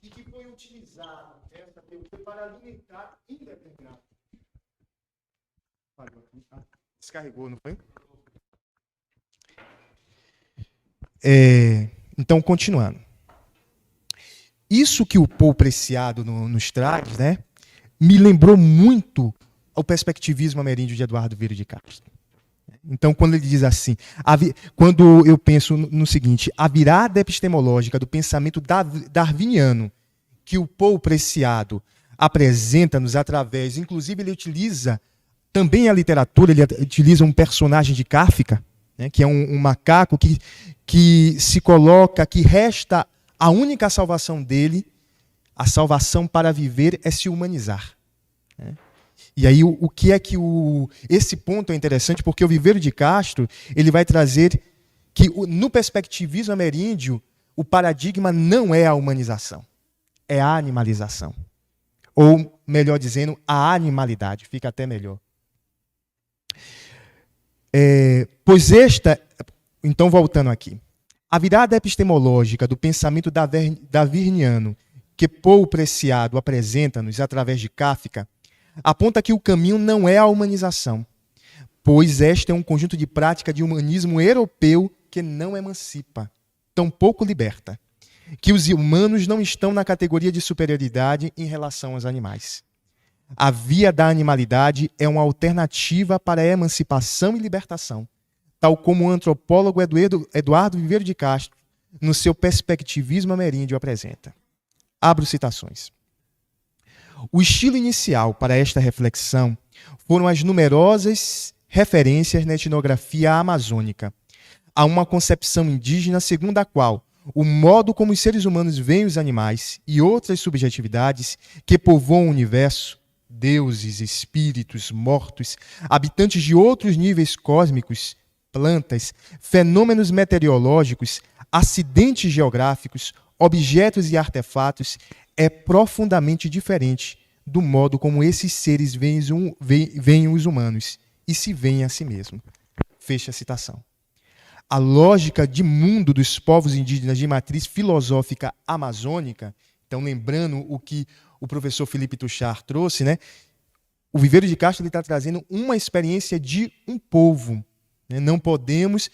E que foi utilizado essa teoria para alimentar indeterminado. Descarregou, não foi? Então, continuando. Isso que o Paul Preciado nos traz, né, me lembrou muito o perspectivismo ameríndio de Eduardo Vieira de Castro. Então, quando ele diz assim, quando eu penso no seguinte, a virada epistemológica do pensamento darwiniano que o Paul Preciado apresenta-nos através, inclusive ele utiliza também a literatura, ele utiliza um personagem de Kafka, né, que é um macaco que se coloca, que resta a única salvação dele, a salvação para viver é se humanizar. Né? E aí o que é que esse ponto é interessante, porque o Viveiro de Castro ele vai trazer que no perspectivismo ameríndio o paradigma não é a humanização, é a animalização. Ou, melhor dizendo, a animalidade, fica até melhor. Então, voltando aqui, a virada epistemológica do pensamento darwiniano que Paul Preciado apresenta-nos através de Kafka aponta que o caminho não é a humanização, pois este é um conjunto de prática de humanismo europeu que não emancipa, tampouco liberta, que os humanos não estão na categoria de superioridade em relação aos animais. A via da animalidade é uma alternativa para a emancipação e libertação, tal como o antropólogo Eduardo Viveiro de Castro, no seu perspectivismo ameríndio, apresenta. Abro citações. O estilo inicial para esta reflexão foram as numerosas referências na etnografia amazônica, a uma concepção indígena segundo a qual o modo como os seres humanos veem os animais e outras subjetividades que povoam o universo, deuses, espíritos, mortos, habitantes de outros níveis cósmicos, plantas, fenômenos meteorológicos, acidentes geográficos, objetos e artefatos, é profundamente diferente do modo como esses seres veem os humanos e se veem a si mesmos. Fecha a citação. A lógica de mundo dos povos indígenas de matriz filosófica amazônica, então lembrando o que o professor Felipe Tuchard trouxe, né? O Viveiro de Castro está trazendo uma experiência de um povo. Né? Não podemos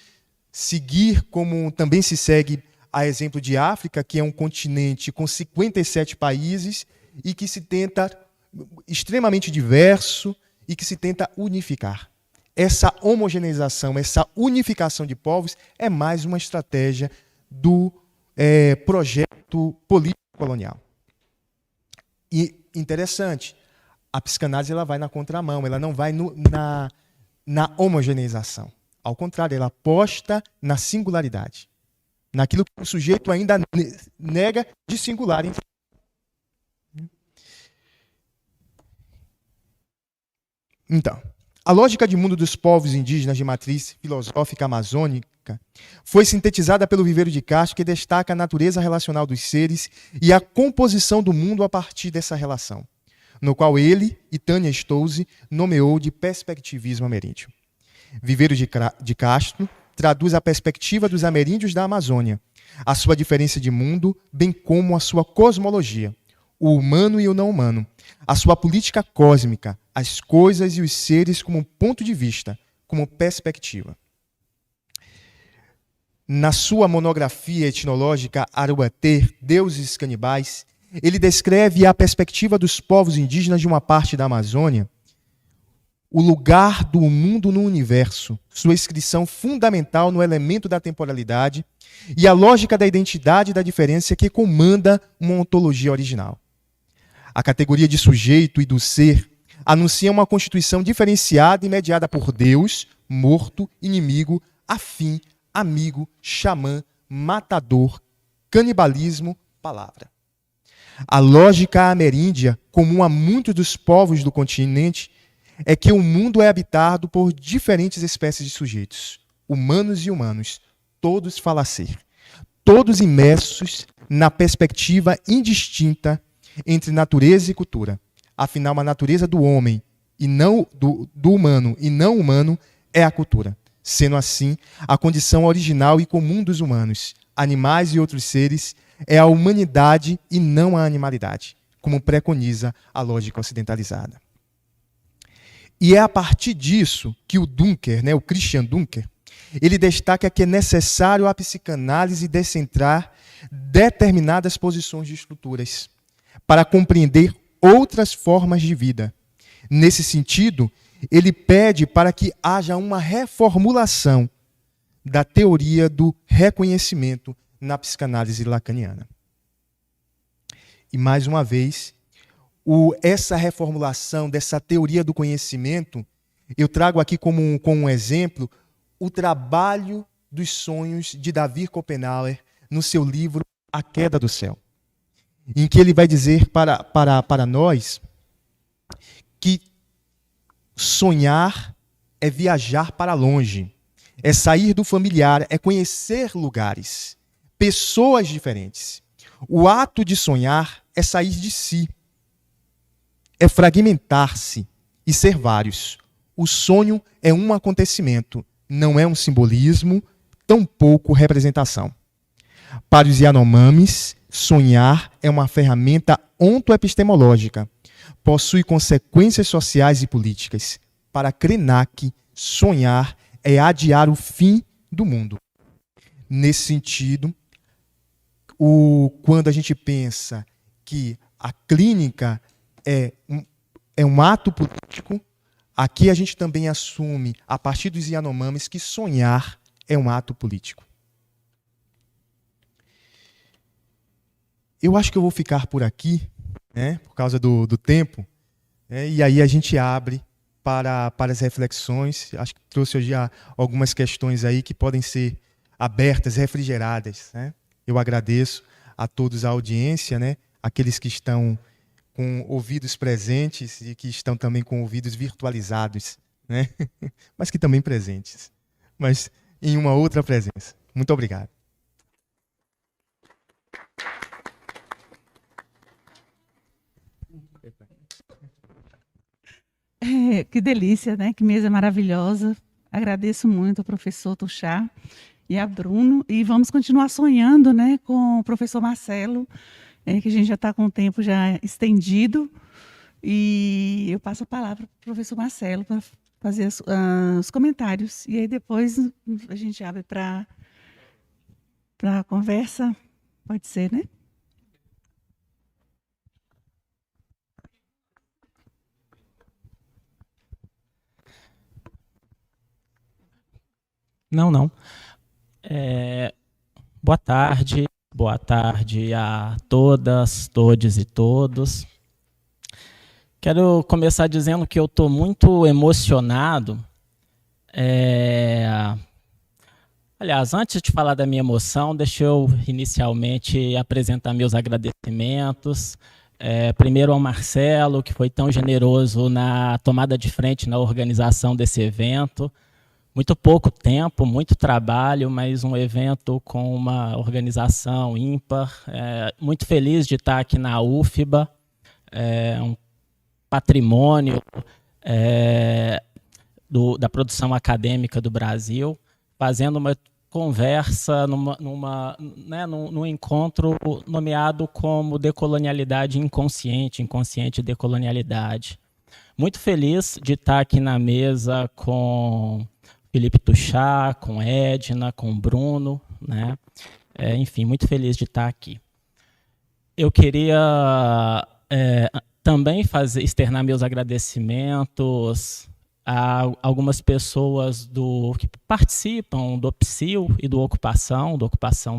seguir como também se segue a exemplo de África, que é um continente com 57 países e que se tenta, extremamente diverso, e que se tenta unificar. Essa homogeneização, essa unificação de povos é mais uma estratégia do projeto político colonial. E interessante, a psicanálise ela vai na contramão, ela não vai na homogeneização. Ao contrário, ela aposta na singularidade, naquilo que o sujeito ainda nega de singular. Então, a lógica de mundo dos povos indígenas de matriz filosófica amazônica foi sintetizada pelo Viveiro de Castro, que destaca a natureza relacional dos seres e a composição do mundo a partir dessa relação, no qual ele e Tânia Stolze nomeou de perspectivismo ameríndio. Viveiro de Castro traduz a perspectiva dos ameríndios da Amazônia, a sua diferença de mundo, bem como a sua cosmologia, o humano e o não humano, a sua política cósmica, as coisas e os seres como ponto de vista, como perspectiva. Na sua monografia etnológica Aruatê, Deuses Canibais, ele descreve a perspectiva dos povos indígenas de uma parte da Amazônia, o lugar do mundo no universo, sua inscrição fundamental no elemento da temporalidade e a lógica da identidade e da diferença que comanda uma ontologia original. A categoria de sujeito e do ser anuncia uma constituição diferenciada e mediada por Deus, morto, inimigo, afim, amigo, xamã, matador, canibalismo, palavra. A lógica ameríndia, comum a muitos dos povos do continente, é que o mundo é habitado por diferentes espécies de sujeitos, humanos e humanos, todos falacer, todos imersos na perspectiva indistinta entre natureza e cultura. Afinal, a natureza do homem e não do humano e não humano é a cultura. Sendo assim, a condição original e comum dos humanos, animais e outros seres é a humanidade e não a animalidade, como preconiza a lógica ocidentalizada. E é a partir disso que o Dunker, o Christian Dunker, ele destaca que é necessário a psicanálise descentrar determinadas posições de estruturas para compreender outras formas de vida. Nesse sentido, ele pede para que haja uma reformulação da teoria do reconhecimento na psicanálise lacaniana. E, mais uma vez, essa reformulação dessa teoria do conhecimento, eu trago aqui como um exemplo o trabalho dos sonhos de Davi Copenhauer no seu livro A Queda do Céu, em que ele vai dizer para nós que sonhar é viajar para longe, é sair do familiar, é conhecer lugares, pessoas diferentes. O ato de sonhar é sair de si, é fragmentar-se e ser vários. O sonho é um acontecimento, não é um simbolismo, tampouco representação. Para os Yanomamis, sonhar é uma ferramenta ontoepistemológica, possui consequências sociais e políticas. Para Krenak, sonhar é adiar o fim do mundo. Nesse sentido, quando a gente pensa que a clínica é um ato político, aqui a gente também assume, a partir dos Yanomamis, que sonhar é um ato político. Eu acho que eu vou ficar por aqui, por causa do tempo, e aí a gente abre para as reflexões. Acho que trouxe hoje algumas questões aí que podem ser abertas, refrigeradas. Eu agradeço a todos a audiência, aqueles que estão com ouvidos presentes e que estão também com ouvidos virtualizados, mas que também presentes, mas em uma outra presença. Muito obrigado. Que delícia, que mesa maravilhosa. Agradeço muito ao professor Tuxá e a Bruno. E vamos continuar sonhando com o professor Marcelo, que a gente já está com o tempo já estendido. E eu passo a palavra para o professor Marcelo para fazer os comentários. E aí depois a gente abre para a conversa. Pode ser, né? Não. Boa tarde a todas, todes e todos. Quero começar dizendo que eu estou muito emocionado. Aliás, antes de falar da minha emoção, deixa eu inicialmente apresentar meus agradecimentos. Primeiro ao Marcelo, que foi tão generoso na tomada de frente na organização desse evento. Muito pouco tempo, muito trabalho, mas um evento com uma organização ímpar. Muito feliz de estar aqui na UFBA, um patrimônio da produção acadêmica do Brasil, fazendo uma conversa num encontro nomeado como Decolonialidade Inconsciente, Inconsciente Decolonialidade. Muito feliz de estar aqui na mesa com Felipe Tuchá, com Edna, com Bruno, né? Enfim, muito feliz de estar aqui. Eu queria também externar meus agradecimentos a algumas pessoas que participam do PSIL e do Ocupação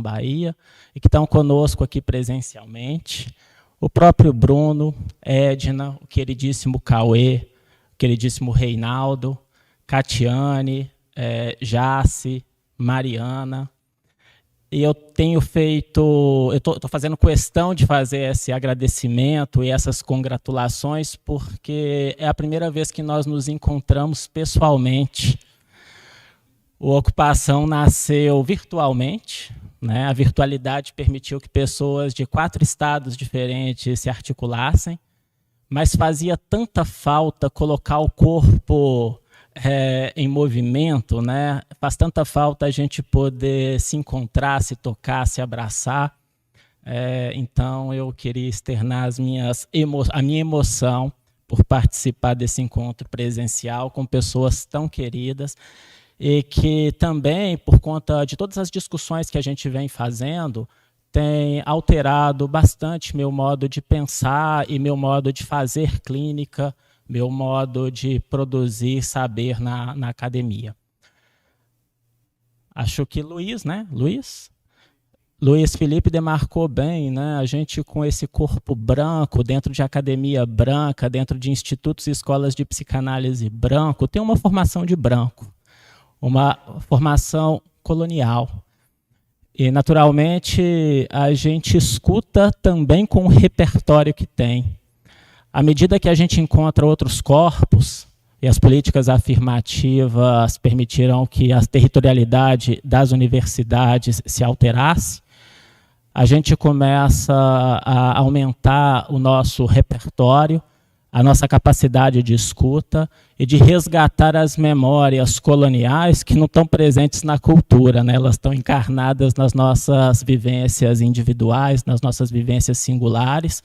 Bahia, e que estão conosco aqui presencialmente. O próprio Bruno, Edna, o queridíssimo Cauê, o queridíssimo Reinaldo, Catiane, Jace, Mariana. E eu estou fazendo questão de fazer esse agradecimento e essas congratulações, porque é a primeira vez que nós nos encontramos pessoalmente. O Ocupação nasceu virtualmente, né? A virtualidade permitiu que pessoas de 4 estados diferentes se articulassem, mas fazia tanta falta colocar o corpo em movimento, né? Faz tanta falta a gente poder se encontrar, se tocar, se abraçar. Então, eu queria externar a minha emoção por participar desse encontro presencial com pessoas tão queridas, e que também, por conta de todas as discussões que a gente vem fazendo, tem alterado bastante meu modo de pensar e meu modo de fazer clínica, meu modo de produzir saber na academia. Acho que Luiz Felipe demarcou bem, né? A gente com esse corpo branco, dentro de academia branca, dentro de institutos e escolas de psicanálise branco, tem uma formação de branco, uma formação colonial. E, naturalmente, a gente escuta também com o repertório que tem. À medida que a gente encontra outros corpos, e as políticas afirmativas permitiram que a territorialidade das universidades se alterasse, a gente começa a aumentar o nosso repertório, a nossa capacidade de escuta e de resgatar as memórias coloniais que não estão presentes na cultura, né? Elas estão encarnadas nas nossas vivências individuais, nas nossas vivências singulares,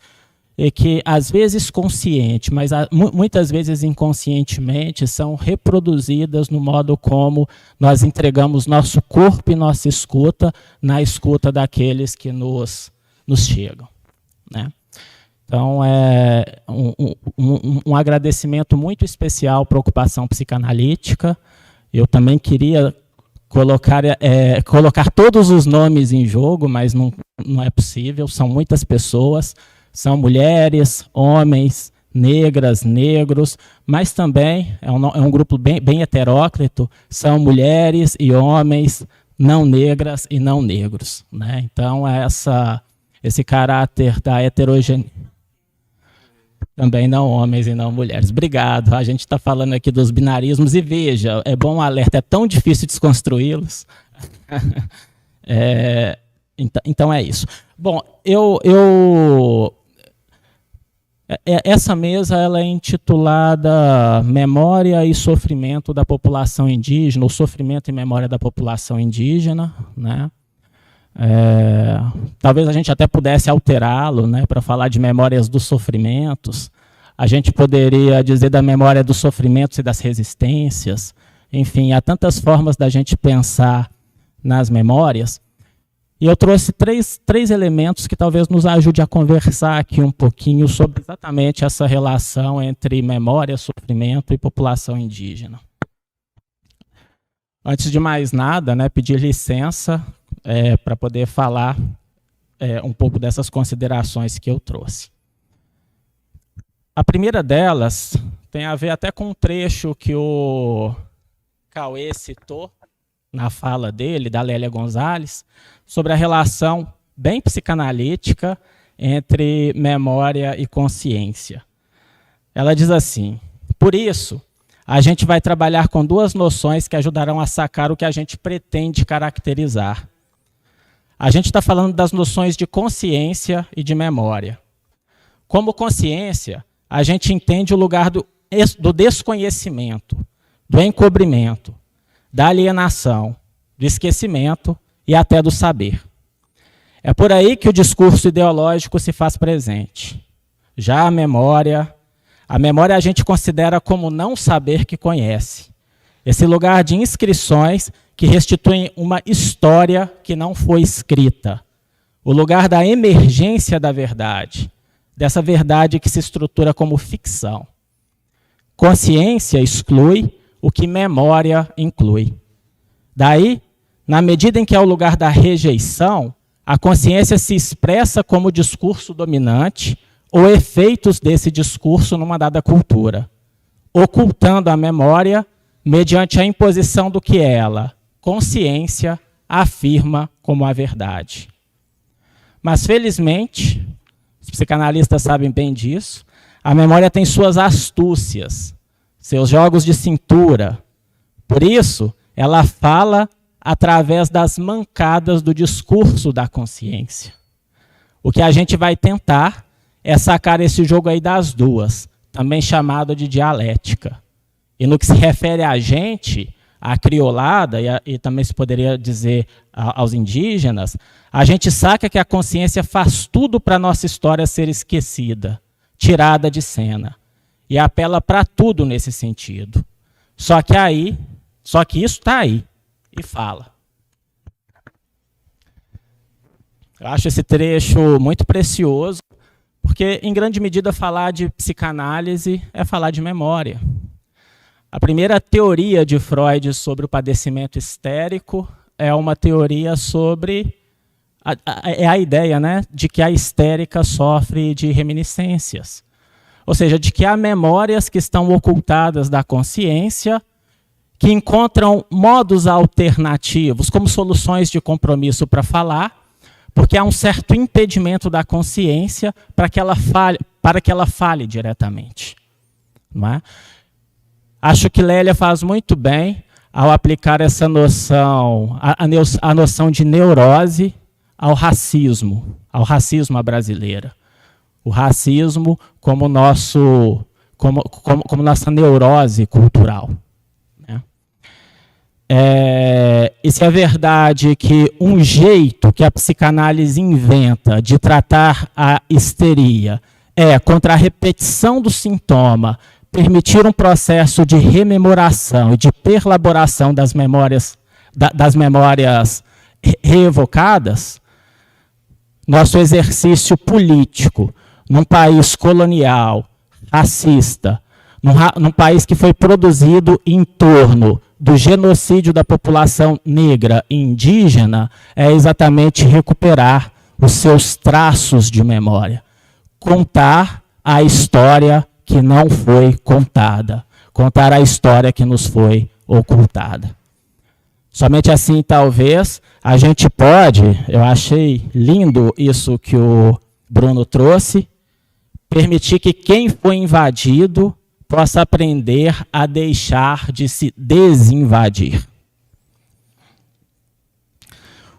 e que, às vezes consciente, mas muitas vezes inconscientemente, são reproduzidas no modo como nós entregamos nosso corpo e nossa escuta na escuta daqueles que nos chegam, né? Então, um agradecimento muito especial para a Ocupação Psicanalítica. Eu também queria colocar todos os nomes em jogo, mas não é possível, são muitas pessoas. São mulheres, homens, negras, negros, mas também é um grupo bem heteróclito, são mulheres e homens não negras e não negros, né? Então, esse caráter da heterogeneidade, também não homens e não mulheres. Obrigado. A gente está falando aqui dos binarismos e veja, é bom alerta, é tão difícil desconstruí-los. Então é isso. Bom, essa mesa ela é intitulada Memória e Sofrimento da População Indígena, ou Sofrimento e Memória da População Indígena, né? Talvez a gente até pudesse alterá-lo, né, para falar de memórias dos sofrimentos. a gente poderia dizer da memória dos sofrimentos e das resistências. Enfim, há tantas formas da gente pensar nas memórias. E eu trouxe três elementos que talvez nos ajude a conversar aqui um pouquinho sobre exatamente essa relação entre memória, sofrimento e população indígena. Antes de mais nada, né, pedir licença para poder falar um pouco dessas considerações que eu trouxe. A primeira delas tem a ver até com um trecho que o Cauê citou na fala dele, da Lélia Gonzalez, sobre a relação bem psicanalítica entre memória e consciência. Ela diz assim: por isso, a gente vai trabalhar com duas noções que ajudarão a sacar o que a gente pretende caracterizar. A gente está falando das noções de consciência e de memória. Como consciência, a gente entende o lugar do desconhecimento, do encobrimento, da alienação, do esquecimento e até do saber. É por aí que o discurso ideológico se faz presente. Já a memória a gente considera como não saber que conhece. Esse lugar de inscrições que restituem uma história que não foi escrita. O lugar da emergência da verdade, dessa verdade que se estrutura como ficção. Consciência exclui o que memória inclui. Daí, na medida em que é o lugar da rejeição, a consciência se expressa como discurso dominante ou efeitos desse discurso numa dada cultura, ocultando a memória mediante a imposição do que ela, consciência, afirma como a verdade. Mas, felizmente, os psicanalistas sabem bem disso, a memória tem suas astúcias, seus jogos de cintura. Por isso, ela fala através das mancadas do discurso da consciência. O que a gente vai tentar é sacar esse jogo aí das duas, também chamado de dialética. E no que se refere a gente, a criolada, e também se poderia dizer aos indígenas, a gente saca que a consciência faz tudo para a nossa história ser esquecida, tirada de cena, e apela para tudo nesse sentido. Só que isso está aí, e fala. Eu acho esse trecho muito precioso, porque, em grande medida, falar de psicanálise é falar de memória. A primeira teoria de Freud sobre o padecimento histérico é uma teoria sobre a ideia, né, de que a histérica sofre de reminiscências. Ou seja, de que há memórias que estão ocultadas da consciência, que encontram modos alternativos, como soluções de compromisso para falar, porque há um certo impedimento da consciência para que ela fale diretamente. Não é? Acho que Lélia faz muito bem ao aplicar essa noção, a noção de neurose ao racismo à brasileira. O racismo como nossa neurose cultural. Né? E se é verdade que um jeito que a psicanálise inventa de tratar a histeria é contra a repetição do sintoma, permitir um processo de rememoração e de perlaboração das memórias reevocadas, nosso exercício político num país colonial, racista, num país que foi produzido em torno do genocídio da população negra e indígena, é exatamente recuperar os seus traços de memória. Contar a história que não foi contada. Contar a história que nos foi ocultada. Somente assim, talvez, a gente pode, eu achei lindo isso que o Bruno trouxe, permitir que quem foi invadido possa aprender a deixar de se desinvadir.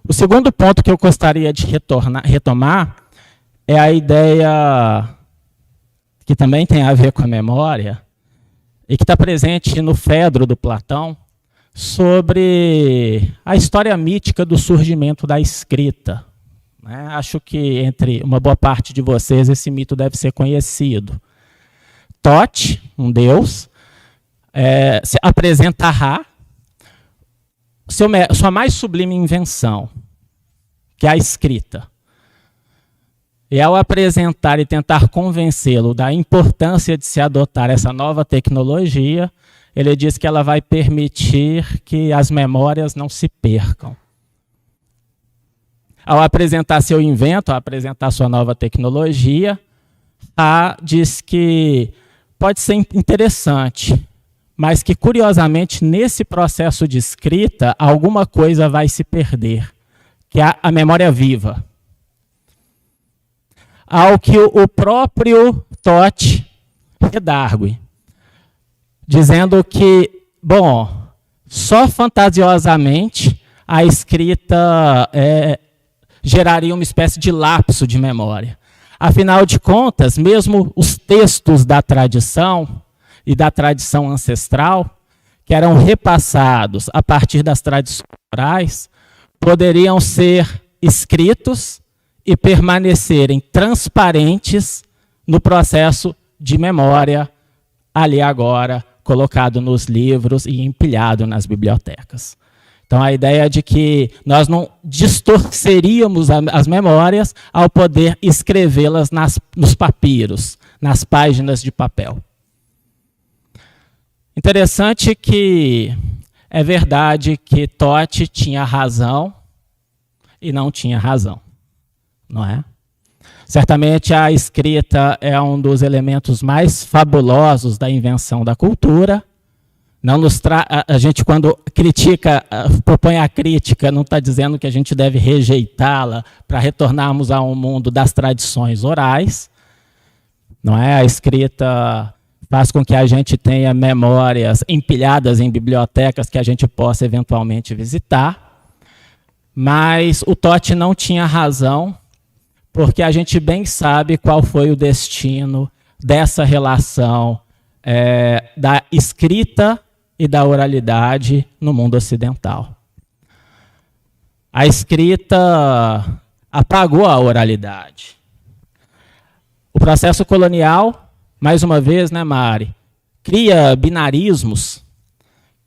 O segundo ponto que eu gostaria de retomar é a ideia que também tem a ver com a memória e que está presente no Fedro do Platão, sobre a história mítica do surgimento da escrita. Acho que entre uma boa parte de vocês esse mito deve ser conhecido. Thoth, um deus, se apresenta Ra, sua mais sublime invenção, que é a escrita. E ao apresentar e tentar convencê-lo da importância de se adotar essa nova tecnologia, ele diz que ela vai permitir que as memórias não se percam. Ao apresentar seu invento, ao apresentar sua nova tecnologia, Ra diz que pode ser interessante, mas que, curiosamente, nesse processo de escrita, alguma coisa vai se perder, que é a memória viva. Ao que o próprio Thoth redargue, dizendo que, bom, só fantasiosamente a escrita geraria uma espécie de lapso de memória. Afinal de contas, mesmo os textos da tradição e da tradição ancestral, que eram repassados a partir das tradições orais, poderiam ser escritos e permanecerem transparentes no processo de memória, ali agora, colocado nos livros e empilhado nas bibliotecas. Então, a ideia de que nós não distorceríamos as memórias ao poder escrevê-las nos papiros, nas páginas de papel. Interessante que é verdade que Thoth tinha razão e não tinha razão, não é? Certamente a escrita é um dos elementos mais fabulosos da invenção da cultura. A gente, quando critica, propõe a crítica, não está dizendo que a gente deve rejeitá-la para retornarmos a um mundo das tradições orais. Não é? A escrita faz com que a gente tenha memórias empilhadas em bibliotecas que a gente possa eventualmente visitar. Mas o Thoth não tinha razão, porque a gente bem sabe qual foi o destino dessa relação da escrita e da oralidade no mundo ocidental. A escrita apagou a oralidade. O processo colonial, mais uma vez, né, Mari, cria binarismos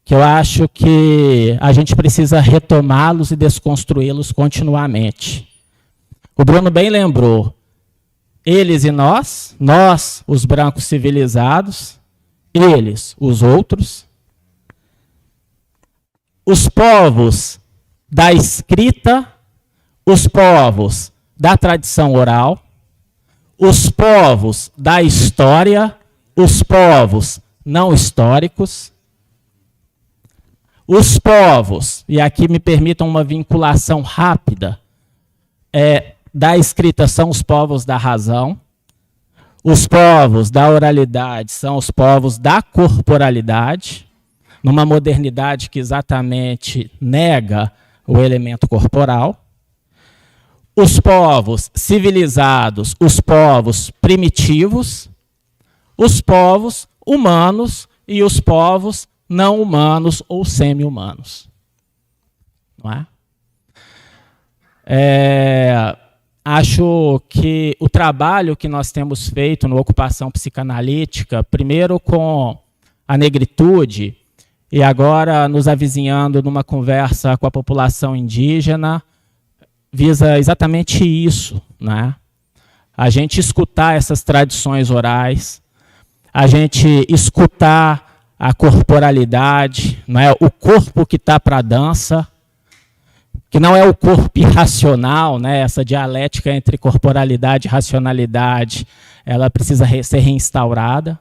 que eu acho que a gente precisa retomá-los e desconstruí-los continuamente. O Bruno bem lembrou, eles e nós, os brancos civilizados, eles, os outros, os povos da escrita, os povos da tradição oral, os povos da história, os povos não históricos, os povos, e aqui me permitam uma vinculação rápida, da escrita são os povos da razão, os povos da oralidade são os povos da corporalidade, numa modernidade que exatamente nega o elemento corporal. Os povos civilizados, os povos primitivos, os povos humanos e os povos não humanos ou semi-humanos. Não é? Acho que o trabalho que nós temos feito no Ocupação Psicanalítica, primeiro com a negritude, e agora nos avizinhando numa conversa com a população indígena, visa exatamente isso, né? A gente escutar essas tradições orais, a gente escutar a corporalidade, não é? O corpo que está para a dança, que não é o corpo irracional, né? Essa dialética entre corporalidade e racionalidade, ela precisa ser reinstaurada.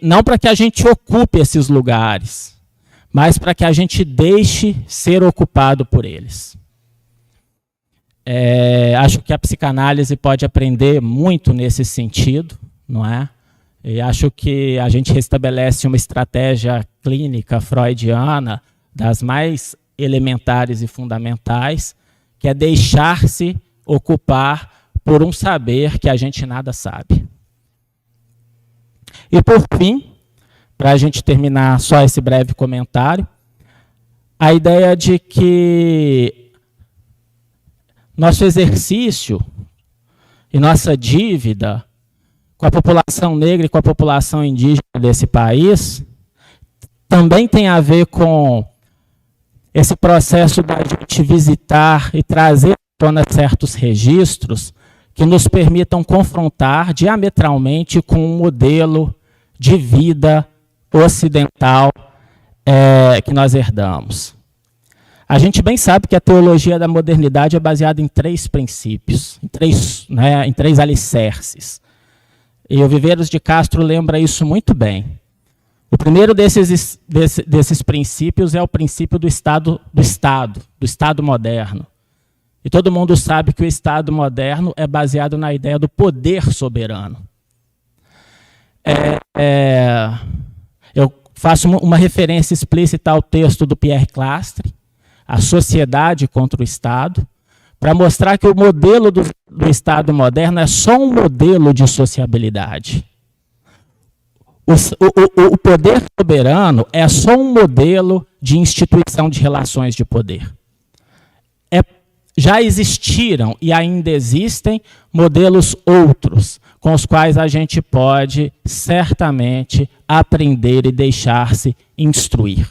Não para que a gente ocupe esses lugares, mas para que a gente deixe ser ocupado por eles. Acho que a psicanálise pode aprender muito nesse sentido, não é? E acho que a gente restabelece uma estratégia clínica freudiana das mais elementares e fundamentais, que é deixar-se ocupar por um saber que a gente nada sabe. E, por fim, para a gente terminar só esse breve comentário, a ideia de que nosso exercício e nossa dívida com a população negra e com a população indígena desse país, também tem a ver com esse processo da gente visitar e trazer à tona certos registros que nos permitam confrontar diametralmente com um modelo de vida ocidental que nós herdamos. A gente bem sabe que a teologia da modernidade é baseada em 3 princípios, em três alicerces. E o Viveiros de Castro lembra isso muito bem. O primeiro desses princípios é o princípio do Estado moderno. E todo mundo sabe que o Estado moderno é baseado na ideia do poder soberano. Eu faço uma referência explícita ao texto do Pierre Clastre, A Sociedade contra o Estado, para mostrar que o modelo do Estado moderno é só um modelo de sociabilidade. O poder soberano é só um modelo de instituição de relações de poder. Já existiram e ainda existem modelos outros, com os quais a gente pode certamente aprender e deixar-se instruir.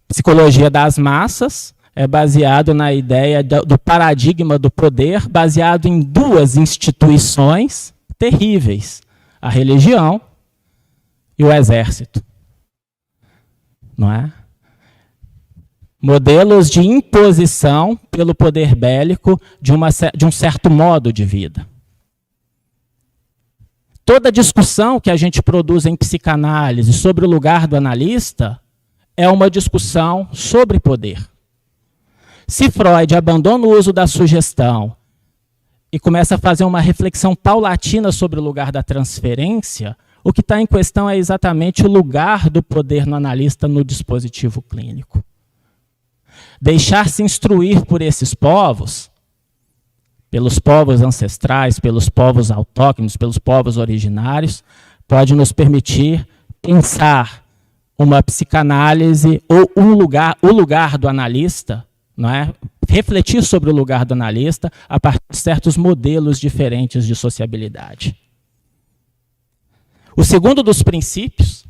Psicologia das massas é baseado na ideia do paradigma do poder, baseado em 2 instituições terríveis, a religião e o exército. Não é? Modelos de imposição pelo poder bélico de um certo modo de vida. Toda discussão que a gente produz em psicanálise sobre o lugar do analista é uma discussão sobre poder. Se Freud abandona o uso da sugestão e começa a fazer uma reflexão paulatina sobre o lugar da transferência, o que está em questão é exatamente o lugar do poder no analista no dispositivo clínico. Deixar-se instruir por esses povos, pelos povos ancestrais, pelos povos autóctones, pelos povos originários, pode nos permitir pensar uma psicanálise ou o lugar do analista, não é? Refletir sobre o lugar do analista a partir de certos modelos diferentes de sociabilidade. O segundo dos princípios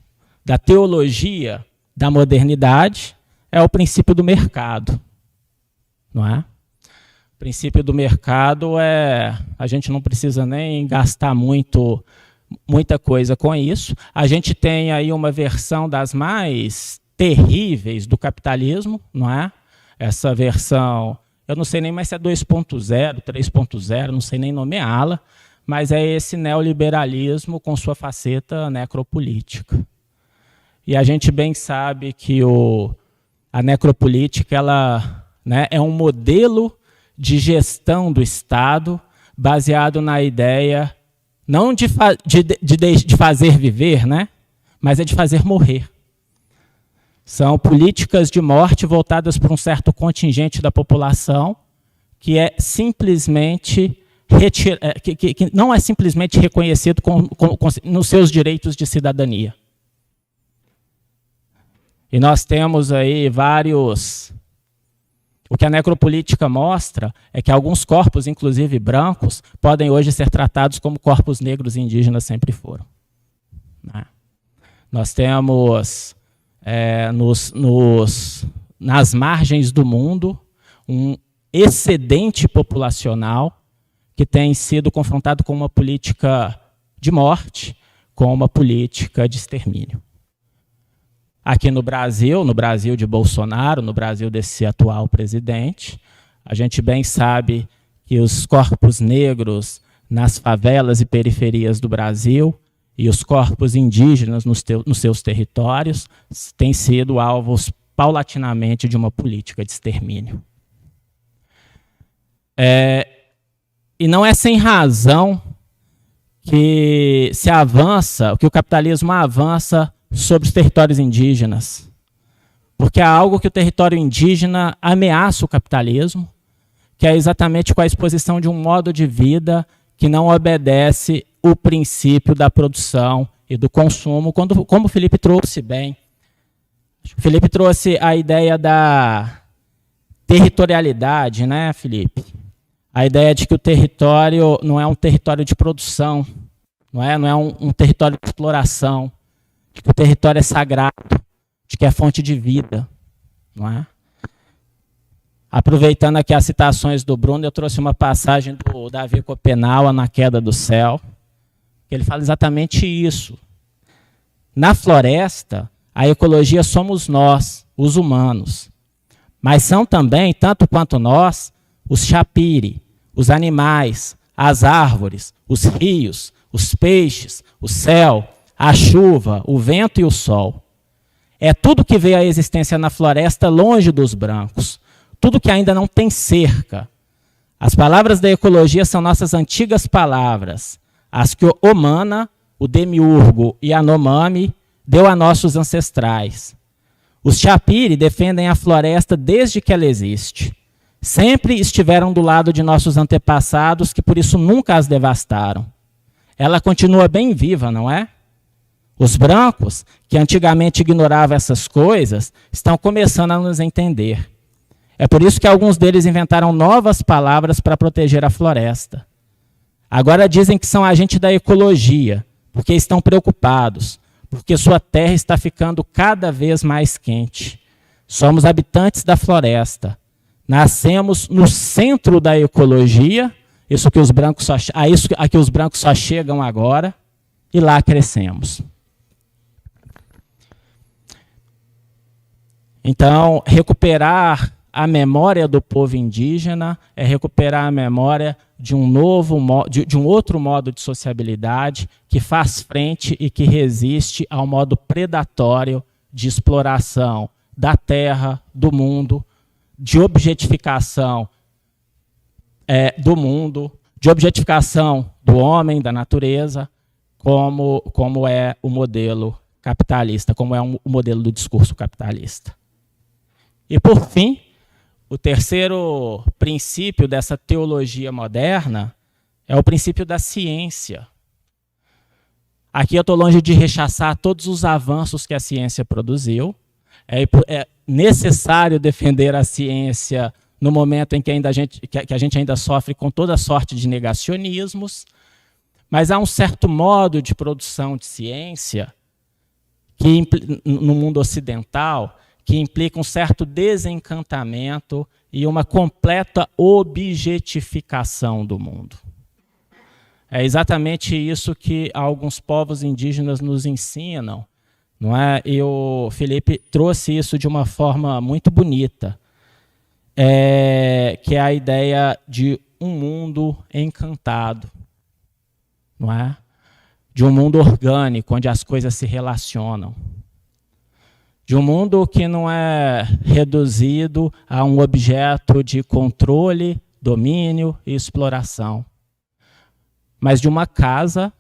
da teologia da modernidade é o princípio do mercado, não é? O princípio do mercado a gente não precisa nem gastar muita coisa com isso. A gente tem aí uma versão das mais terríveis do capitalismo, não é? Essa versão, eu não sei nem mais se é 2.0, 3.0, não sei nem nomeá-la, mas é esse neoliberalismo com sua faceta necropolítica. E a gente bem sabe que a necropolítica é um modelo de gestão do Estado baseado na ideia não de fazer viver, né? Mas é de fazer morrer. São políticas de morte voltadas para um certo contingente da população que é simplesmente que não é simplesmente reconhecido nos seus direitos de cidadania. E nós temos aí o que a necropolítica mostra é que alguns corpos, inclusive brancos, podem hoje ser tratados como corpos negros e indígenas sempre foram. Né? Nós temos nas margens do mundo um excedente populacional que tem sido confrontado com uma política de morte, com uma política de extermínio. Aqui no Brasil de Bolsonaro, no Brasil desse atual presidente, a gente bem sabe que os corpos negros nas favelas e periferias do Brasil e os corpos indígenas nos seus territórios têm sido alvos paulatinamente de uma política de extermínio. E não é sem razão que o capitalismo avança sobre os territórios indígenas, porque há algo que o território indígena ameaça o capitalismo, que é exatamente com a exposição de um modo de vida que não obedece o princípio da produção e do consumo, como o Felipe trouxe bem. O Felipe trouxe a ideia da territorialidade, né, Felipe? a ideia de que o território não é um território de produção, não é um território de exploração, de que o território é sagrado, de que é fonte de vida, não é? Aproveitando aqui as citações do Bruno, eu trouxe uma passagem do Davi Copenaua, Na Queda do Céu, que ele fala exatamente isso. Na floresta, a ecologia somos nós, os humanos, mas são também, tanto quanto nós, os chapiri, os animais, as árvores, os rios, os peixes, o céu, a chuva, o vento e o sol. É tudo que veio à existência na floresta longe dos brancos, tudo que ainda não tem cerca. As palavras da ecologia são nossas antigas palavras, as que o Omana, o Demiurgo e a Yanomami deu a nossos ancestrais. Os chapiri defendem a floresta desde que ela existe. Sempre estiveram do lado de nossos antepassados, que por isso nunca as devastaram. Ela continua bem viva, não é? Os brancos, que antigamente ignoravam essas coisas, estão começando a nos entender. É por isso que alguns deles inventaram novas palavras para proteger a floresta. Agora dizem que são agentes da ecologia, porque estão preocupados, porque sua terra está ficando cada vez mais quente. Somos habitantes da floresta. Nascemos no centro da ecologia, isso que os brancos a que os brancos só chegam agora, e lá crescemos. Então, recuperar a memória do povo indígena é recuperar a memória de um outro modo de sociabilidade que faz frente e que resiste ao modo predatório de exploração da terra, do mundo, de objetificação do mundo, de objetificação do homem, da natureza, como é o modelo capitalista, como é o modelo do discurso capitalista. E, por fim, o terceiro princípio dessa teologia moderna é o princípio da ciência. Aqui eu estou longe de rechaçar todos os avanços que a ciência produziu. É necessário defender a ciência no momento em que a gente ainda sofre com toda sorte de negacionismos, mas há um certo modo de produção de ciência que, no mundo ocidental, que implica um certo desencantamento e uma completa objetificação do mundo. É exatamente isso que alguns povos indígenas nos ensinam, não é? E o Felipe trouxe isso de uma forma muito bonita, que é a ideia de um mundo encantado, não é? De um mundo orgânico, onde as coisas se relacionam. De um mundo que não é reduzido a um objeto de controle, domínio e exploração, mas de uma casa,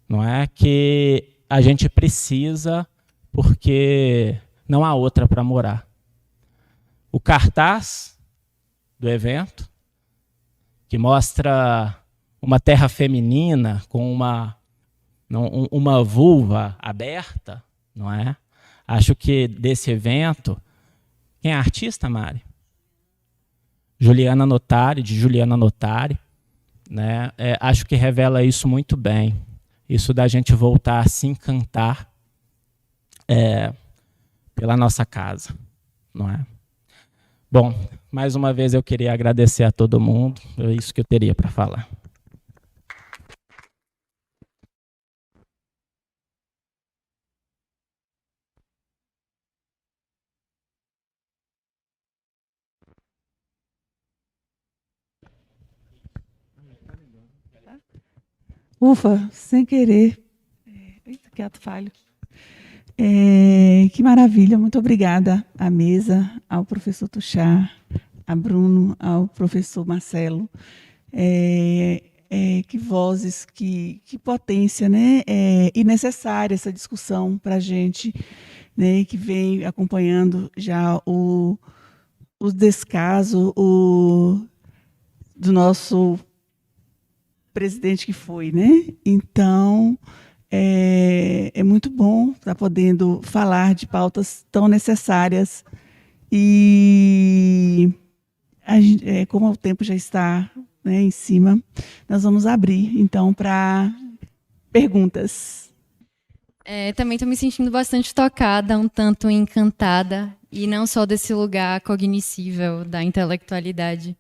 não é, que a gente precisa porque não há outra para morar. O cartaz do evento, que mostra uma terra feminina com uma vulva aberta, não é? Acho que desse evento... Quem é a artista, Mari? Juliana Notari, de Juliana Notari. Né? Acho que revela isso muito bem. Isso da gente voltar a se encantar pela nossa casa. Não é? Bom, mais uma vez eu queria agradecer a todo mundo. É isso que eu teria para falar. Ufa, sem querer. Eita, que ato falho. Que maravilha, muito obrigada à mesa, ao professor Tuxá, a Bruno, ao professor Marcelo. Que vozes, que potência, né? E necessária essa discussão para a gente, né? Que vem acompanhando já o descaso do nosso presidente que foi, né? Então, é muito bom estar podendo falar de pautas tão necessárias e como o tempo já está, né, em cima, nós vamos abrir, então, para perguntas. Também estou me sentindo bastante tocada, um tanto encantada, e não só desse lugar cognoscível da intelectualidade.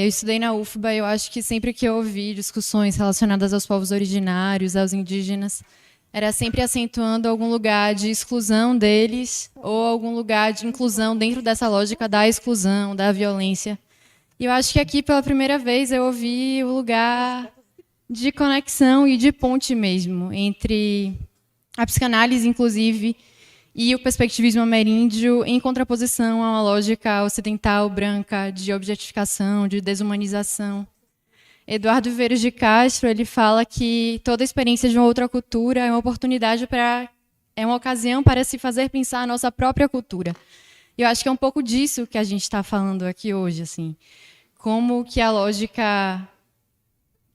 Eu estudei na UFBA, eu acho que sempre que eu ouvi discussões relacionadas aos povos originários, aos indígenas, era sempre acentuando algum lugar de exclusão deles ou algum lugar de inclusão dentro dessa lógica da exclusão, da violência. E eu acho que aqui, pela primeira vez, eu ouvi o lugar de conexão e de ponte mesmo, entre a psicanálise, inclusive, e o perspectivismo ameríndio, em contraposição a uma lógica ocidental, branca, de objetificação, de desumanização. Eduardo Viveiros de Castro, ele fala que toda experiência de uma outra cultura é uma oportunidade é uma ocasião para se fazer pensar a nossa própria cultura. E eu acho que é um pouco disso que a gente está falando aqui hoje, assim. Como que a lógica,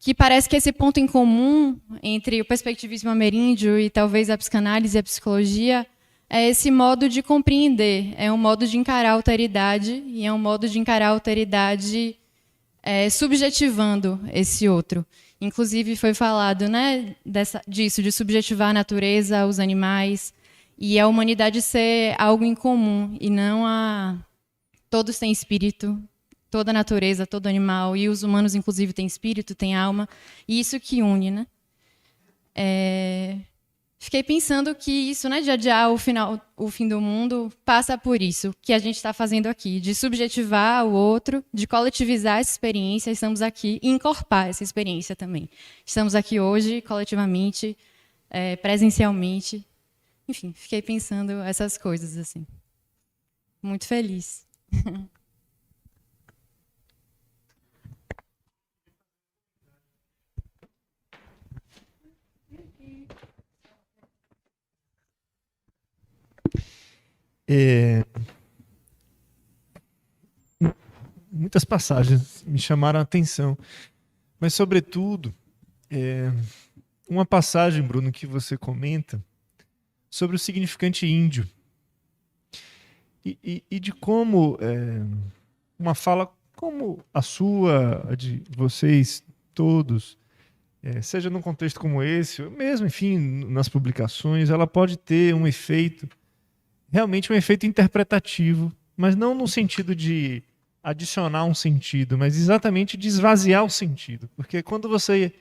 que parece que esse ponto em comum entre o perspectivismo ameríndio e talvez a psicanálise e a psicologia é esse modo de compreender, é um modo de encarar a alteridade, e é um modo de encarar a alteridade subjetivando esse outro. Inclusive, foi falado, né, disso, de subjetivar a natureza, os animais, e a humanidade ser algo em comum, e não todos têm espírito, toda a natureza, todo animal, e os humanos, inclusive, têm espírito, têm alma, e isso que une, né? Fiquei pensando que isso, né, de adiar o fim do mundo, passa por isso que a gente está fazendo aqui, de subjetivar o outro, de coletivizar essa experiência. Estamos aqui e encorpar essa experiência também. Estamos aqui hoje, coletivamente, presencialmente. Enfim, fiquei pensando essas coisas, assim. Muito feliz. Muitas passagens me chamaram a atenção, mas sobretudo uma passagem, Bruno, que você comenta sobre o significante índio e de como uma fala como a sua, a de vocês todos, seja num contexto como esse, ou mesmo, enfim, nas publicações, ela pode ter um efeito, realmente um efeito interpretativo, mas não no sentido de adicionar um sentido, mas exatamente de esvaziar o sentido. Porque quando você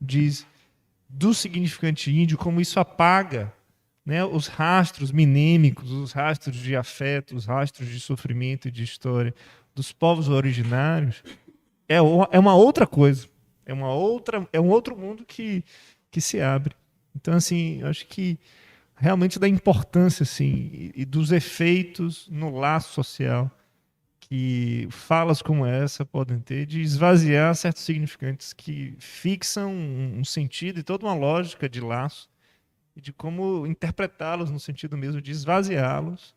diz do significante índio, como isso apaga, né, os rastros minêmicos, os rastros de afeto, os rastros de sofrimento e de história dos povos originários, é uma outra coisa. É um outro mundo que se abre. Então, assim, eu acho que realmente da importância, assim, e dos efeitos no laço social que falas como essa podem ter de esvaziar certos significantes que fixam um sentido e toda uma lógica de laço e de como interpretá-los no sentido mesmo de esvaziá-los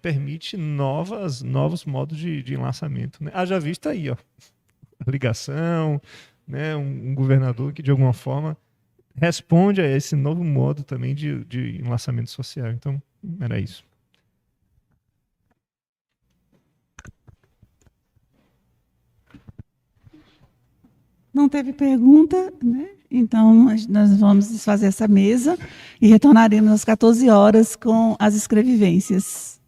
permite novos modos de enlaçamento, né? Haja vista aí, ó, a ligação, né, um governador que de alguma forma responde a esse novo modo também de enlaçamento social. Então, era isso. Não teve pergunta, né? Então, nós vamos desfazer essa mesa e retornaremos às 14 horas com as escrevivências.